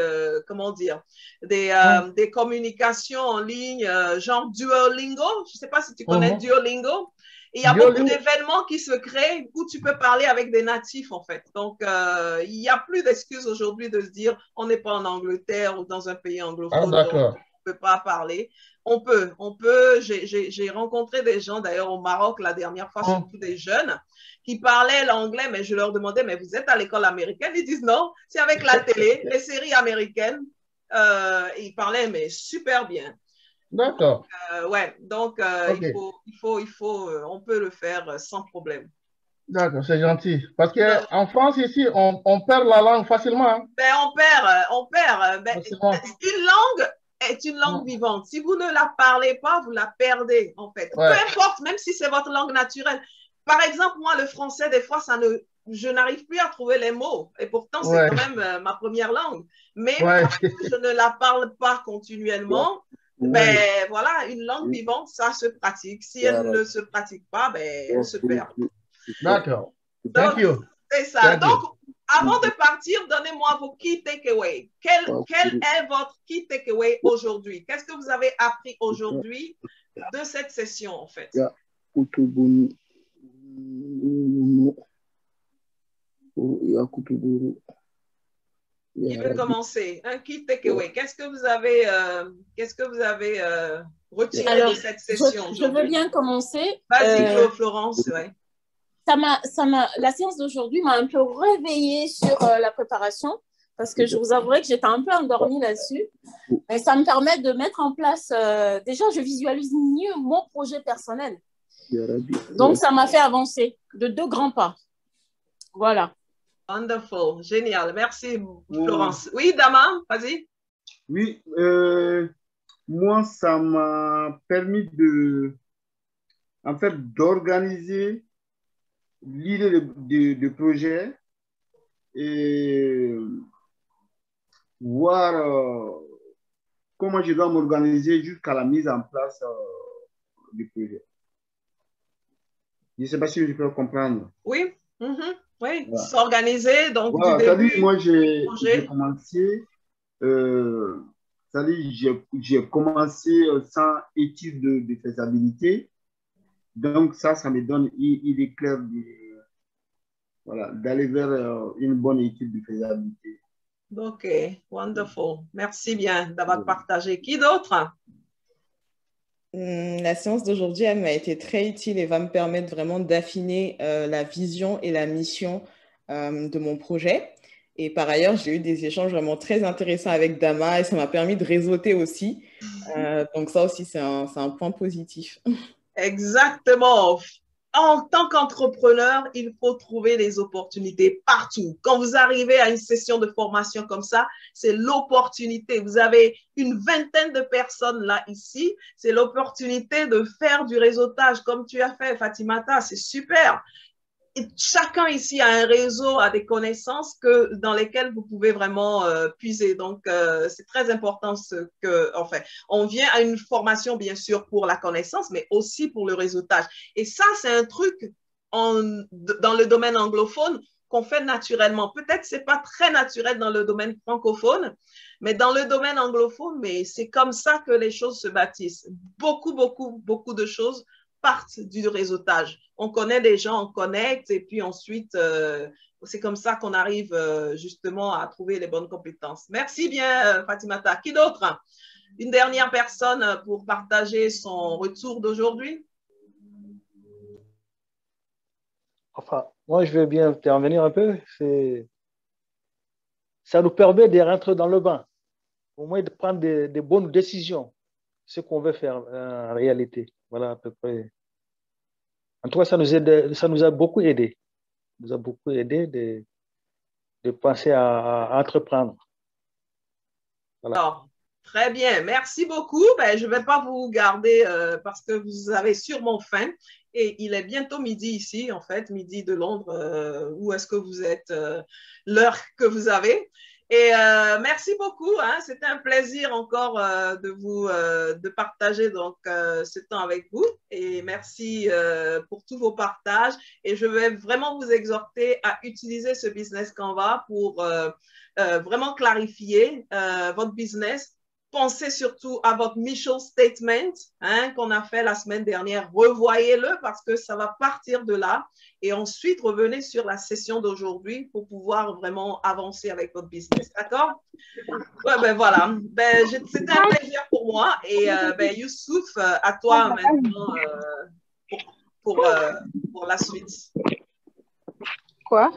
comment dire, des communications en ligne, genre Duolingo. Je ne sais pas si tu connais Duolingo. Et il y a beaucoup d'événements qui se créent où tu peux parler avec des natifs, en fait. Donc, il n'y a plus d'excuses aujourd'hui de se dire on n'est pas en Angleterre ou dans un pays anglophone, donc on ne peut pas parler. On peut. J'ai rencontré des gens, d'ailleurs, au Maroc la dernière fois, surtout des jeunes, qui parlaient l'anglais, mais je leur demandais, mais vous êtes à l'école américaine? Ils disent non, c'est avec la télé, les séries américaines. Il parlait, mais super bien. D'accord. Ouais, donc Ok. on peut le faire sans problème. D'accord, c'est gentil. Parce qu'en France, ici, on perd la langue facilement. Hein. Ben, on perd. Ben, Facilement. une langue est une langue vivante. Si vous ne la parlez pas, vous la perdez, en fait. Ouais. Peu importe, même si c'est votre langue naturelle. Par exemple, moi, le français, des fois, je n'arrive plus à trouver les mots. Et pourtant, c'est quand même ma première langue. Mais parce que je ne la parle pas continuellement, ben voilà, une langue vivante, ça se pratique. Si elle ne se pratique pas, ben, elle se perd. D'accord. Thank you. C'est ça. Donc, avant de partir, donnez-moi vos key takeaways. Quel est votre key takeaway aujourd'hui? Qu'est-ce que vous avez appris aujourd'hui de cette session, en fait? Qui veut commencer? Un key takeaway. Qu'est-ce que vous avez retiré de cette session? Je veux bien commencer. Vas-y, Florence. Ouais. La séance d'aujourd'hui m'a un peu réveillée sur la préparation parce que je vous avouerai que j'étais un peu endormie là-dessus. Mais ça me permet de mettre en place, déjà, je visualise mieux mon projet personnel. Donc, ça m'a fait avancer de 2 grands pas. Voilà. Wonderful. Génial. Merci, Florence. Oui, Dama, vas-y. Oui, moi, ça m'a permis d'organiser l'idée de projet et voir comment je dois m'organiser jusqu'à la mise en place du projet. Je ne sais pas si je peux comprendre. Oui, oui. Voilà. S'organiser, donc voilà, du début. Moi, j'ai commencé, j'ai commencé sans étude de faisabilité. Donc, ça me donne une idée claire d'aller vers une bonne étude de faisabilité. OK, wonderful. Merci bien d'avoir partagé. Qui d'autre? La séance d'aujourd'hui, elle m'a été très utile et va me permettre vraiment d'affiner la vision et la mission de mon projet. Et par ailleurs, j'ai eu des échanges vraiment très intéressants avec Dama et ça m'a permis de réseauter aussi. Donc ça aussi, c'est un point positif. Exactement. En tant qu'entrepreneur, il faut trouver les opportunités partout. Quand vous arrivez à une session de formation comme ça, c'est l'opportunité. Vous avez une vingtaine de personnes là, ici. C'est l'opportunité de faire du réseautage comme tu as fait, Fatimata. C'est super. Et chacun ici a un réseau, a des connaissances dans lesquelles vous pouvez vraiment puiser. Donc, c'est très important on vient à une formation, bien sûr, pour la connaissance, mais aussi pour le réseautage. Et ça, c'est un truc dans le domaine anglophone qu'on fait naturellement. Peut-être que ce n'est pas très naturel dans le domaine francophone, mais dans le domaine anglophone, mais c'est comme ça que les choses se bâtissent. Beaucoup de choses partent du réseautage. On connaît des gens, on connecte et puis ensuite, c'est comme ça qu'on arrive justement à trouver les bonnes compétences. Merci bien, Fatimata. Qui d'autre? Une dernière personne pour partager son retour d'aujourd'hui? Enfin, moi, je vais bien intervenir un peu. Ça nous permet de rentrer dans le bain, au moins de prendre des bonnes décisions, ce qu'on veut faire en réalité. Voilà à peu près. En tout cas, ça nous a beaucoup aidé. Ça nous a beaucoup aidé de penser à entreprendre. Voilà. Alors, très bien. Merci beaucoup. Je ne vais pas vous garder parce que vous avez sûrement faim. Et il est bientôt midi ici, en fait, midi de Londres. Où est-ce que vous êtes? L'heure que vous avez. Et merci beaucoup. C'était un plaisir encore de partager donc, ce temps avec vous. Et merci pour tous vos partages. Et je vais vraiment vous exhorter à utiliser ce Business Canva pour vraiment clarifier votre business. Pensez surtout à votre mission statement qu'on a fait la semaine dernière. Revoyez-le parce que ça va partir de là. Et ensuite, revenez sur la session d'aujourd'hui pour pouvoir vraiment avancer avec votre business. D'accord? Ouais, voilà. C'était un plaisir pour moi. Et Youssouf, à toi maintenant pour la suite. Quoi?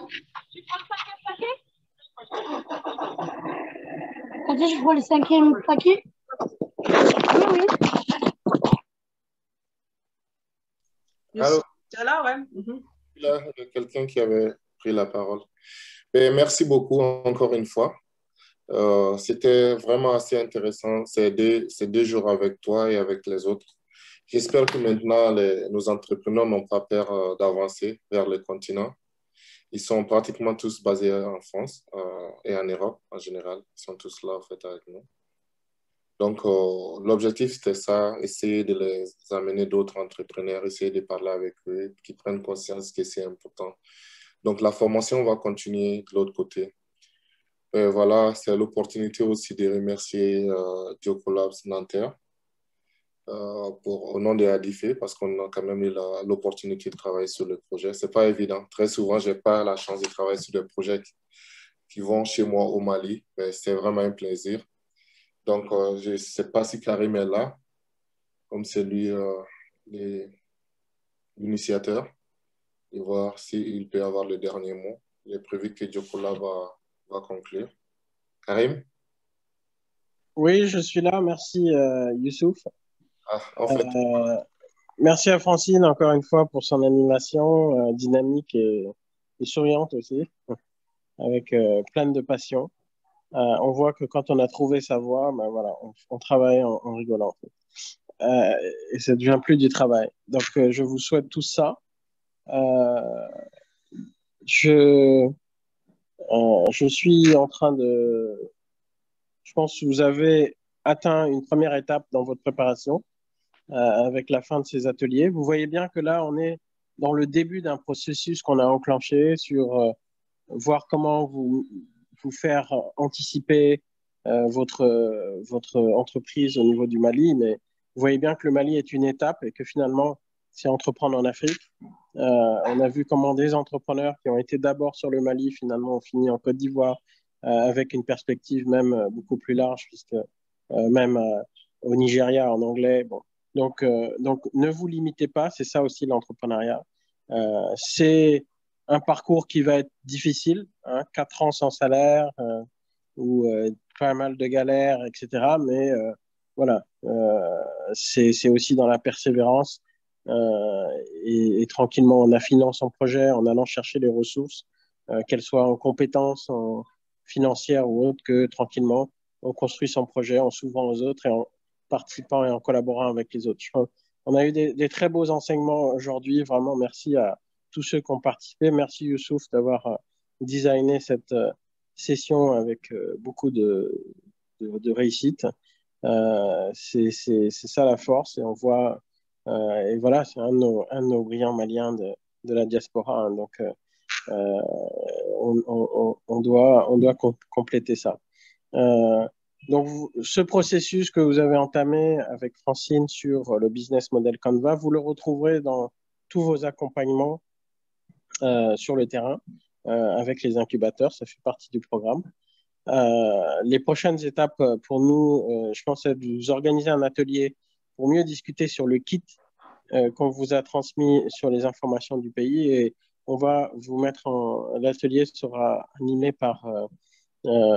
dire je vois le 5e paquet? Oui, oui. Allô? Tu es là, ouais. Il y a quelqu'un qui avait pris la parole. Et merci beaucoup encore une fois. C'était vraiment assez intéressant ces deux jours avec toi et avec les autres. J'espère que maintenant, nos entrepreneurs n'ont pas peur d'avancer vers le continent. Ils sont pratiquement tous basés en France et en Europe en général. Ils sont tous là, en fait, avec nous. Donc, l'objectif, c'était ça, essayer de les amener d'autres entrepreneurs, essayer de parler avec eux, qu'ils prennent conscience que c'est important. Donc, la formation va continuer de l'autre côté. Voilà, c'est l'opportunité aussi de remercier Diocolabs Nanterre au nom de ADIFE, parce qu'on a quand même eu l'opportunité de travailler sur le projet. Ce n'est pas évident. Très souvent, je n'ai pas la chance de travailler sur des projets qui vont chez moi au Mali, mais c'est vraiment un plaisir. Donc, je ne sais pas si Karim est là, comme c'est lui l'initiateur, et voir s'il peut avoir le dernier mot. Il est prévu que Diokola va conclure. Karim? Oui, je suis là. Merci, Youssouf. En fait. Merci à Francine, encore une fois, pour son animation dynamique et souriante aussi, avec plein de passion. On voit que quand on a trouvé sa voie, ben voilà, on travaille en rigolant. En fait. Et ça ne devient plus du travail. Donc, je vous souhaite tout ça. Je suis en train de... Je pense que vous avez atteint une première étape dans votre préparation avec la fin de ces ateliers. Vous voyez bien que là, on est dans le début d'un processus qu'on a enclenché sur voir comment vous faire anticiper votre entreprise au niveau du Mali. Mais vous voyez bien que le Mali est une étape et que finalement, c'est entreprendre en Afrique. On a vu comment des entrepreneurs qui ont été d'abord sur le Mali, finalement, ont fini en Côte d'Ivoire avec une perspective même beaucoup plus large, puisque même au Nigeria, en anglais. Bon. Donc, ne vous limitez pas, c'est ça aussi l'entrepreneuriat. C'est un parcours qui va être difficile, 4 ans sans salaire ou pas mal de galères, etc. Mais voilà, c'est aussi dans la persévérance et tranquillement en affinant son projet, en allant chercher les ressources, qu'elles soient en compétences, en financières ou autres, que tranquillement on construit son projet en s'ouvrant aux autres et en participant et en collaborant avec les autres. On a eu des très beaux enseignements aujourd'hui. Vraiment, merci à tous ceux qui ont participé. Merci Youssouf d'avoir designé cette session avec beaucoup de réussite. C'est ça la force et on voit, et voilà, c'est un de nos brillants Maliens de la diaspora. Hein, donc, on doit compléter ça. Donc, ce processus que vous avez entamé avec Francine sur le business model Canva, vous le retrouverez dans tous vos accompagnements sur le terrain avec les incubateurs. Ça fait partie du programme. Les prochaines étapes pour nous, je pense, c'est de vous organiser un atelier pour mieux discuter sur le kit qu'on vous a transmis sur les informations du pays. Et on va vous mettre l'atelier sera animé par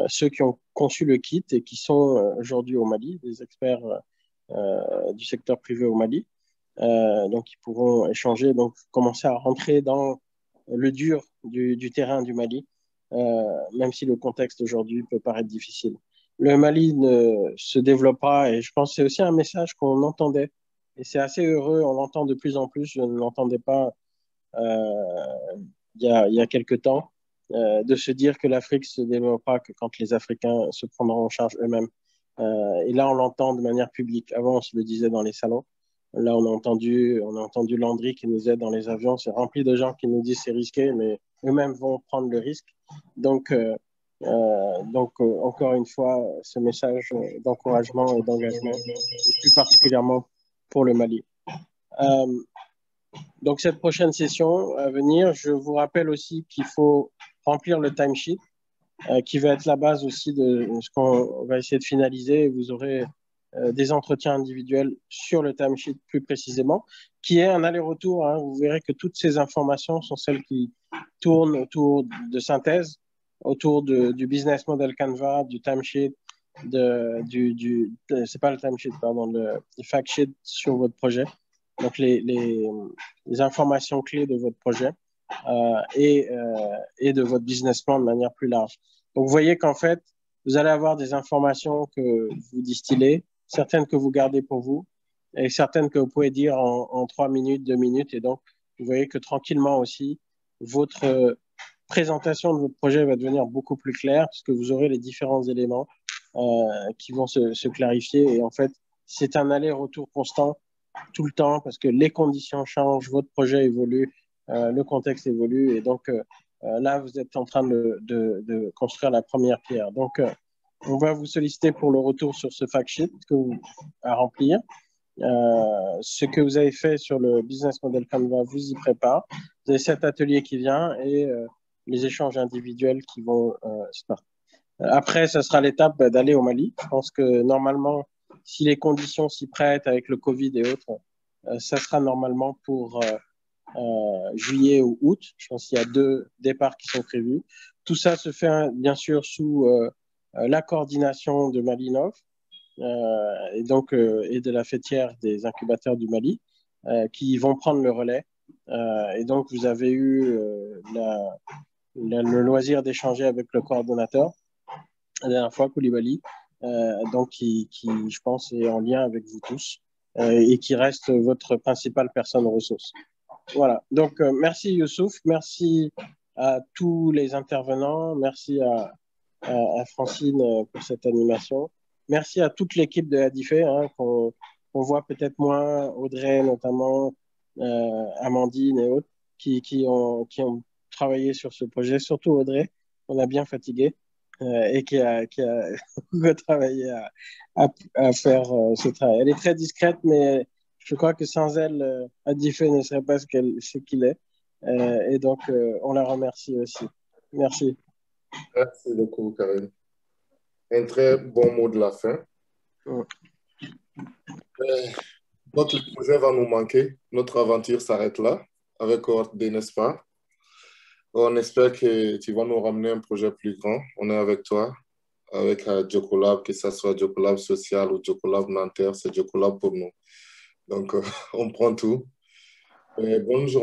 ceux qui ont conçu le kit et qui sont aujourd'hui au Mali, des experts du secteur privé au Mali. Donc, ils pourront échanger, donc commencer à rentrer dans le dur du terrain du Mali, même si le contexte aujourd'hui peut paraître difficile. Le Mali se développera et je pense que c'est aussi un message qu'on entendait et c'est assez heureux, on l'entend de plus en plus, je ne l'entendais pas il y a quelques temps, de se dire que l'Afrique se développera que quand les Africains se prendront en charge eux-mêmes. Et là, on l'entend de manière publique. Avant, on se le disait dans les salons. Là, on a entendu Landry qui nous aide dans les avions. C'est rempli de gens qui nous disent c'est risqué, mais eux-mêmes vont prendre le risque. Donc, encore une fois, ce message d'encouragement et d'engagement, et plus particulièrement pour le Mali. Donc, cette prochaine session à venir, je vous rappelle aussi qu'il faut remplir le timesheet, qui va être la base aussi de ce qu'on va essayer de finaliser. Vous aurez des entretiens individuels sur le timesheet plus précisément, qui est un aller-retour. Hein. Vous verrez que toutes ces informations sont celles qui tournent autour de synthèse, autour du business model Canva, du timesheet, c'est pas le timesheet, pardon, le fact sheet sur votre projet. Donc, les informations clés de votre projet et de votre business plan de manière plus large. Donc, vous voyez qu'en fait, vous allez avoir des informations que vous distillez, certaines que vous gardez pour vous et certaines que vous pouvez dire en 3 minutes, 2 minutes. Et donc, vous voyez que tranquillement aussi, votre présentation de votre projet va devenir beaucoup plus claire parce que vous aurez les différents éléments qui vont se clarifier. Et en fait, c'est un aller-retour constant tout le temps parce que les conditions changent, votre projet évolue, le contexte évolue. Et donc, là, vous êtes en train de construire la première pierre. Donc, on va vous solliciter pour le retour sur ce fact sheet à remplir. Ce que vous avez fait sur le business model Canva vous y prépare. Vous avez cet atelier qui vient et les échanges individuels qui vont se faire. Après, ça sera l'étape d'aller au Mali. Je pense que normalement, si les conditions s'y prêtent avec le Covid et autres, ça sera normalement pour juillet ou août. Je pense qu'il y a 2 départs qui sont prévus. Tout ça se fait bien sûr sous la coordination de Malinov et donc et de la fêtière des incubateurs du Mali qui vont prendre le relais. Et donc, vous avez eu le loisir d'échanger avec le coordonnateur la dernière fois, Koulibaly, donc qui, je pense, est en lien avec vous tous et qui reste votre principale personne ressource. Voilà. Donc, merci Youssouf, merci à tous les intervenants, merci à Francine pour cette animation. Merci à toute l'équipe de Adifé, qu'on voit peut-être moins, Audrey notamment, Amandine et autres, qui ont travaillé sur ce projet, surtout Audrey, on a bien fatigué et qui a travaillé à faire ce travail. Elle est très discrète, mais je crois que sans elle, Adifé ne serait pas ce qu'il est. Et donc, on la remercie aussi. Merci. Merci beaucoup, Karim. Un très bon mot de la fin. Notre projet va nous manquer. Notre aventure s'arrête là, avec ORD, n'est-ce pas? On espère que tu vas nous ramener un projet plus grand. On est avec toi, avec Jocolab, que ce soit Jocolab social ou Jocolab Nanterre, c'est Jocolab pour nous. Donc, on prend tout. Bonne journée.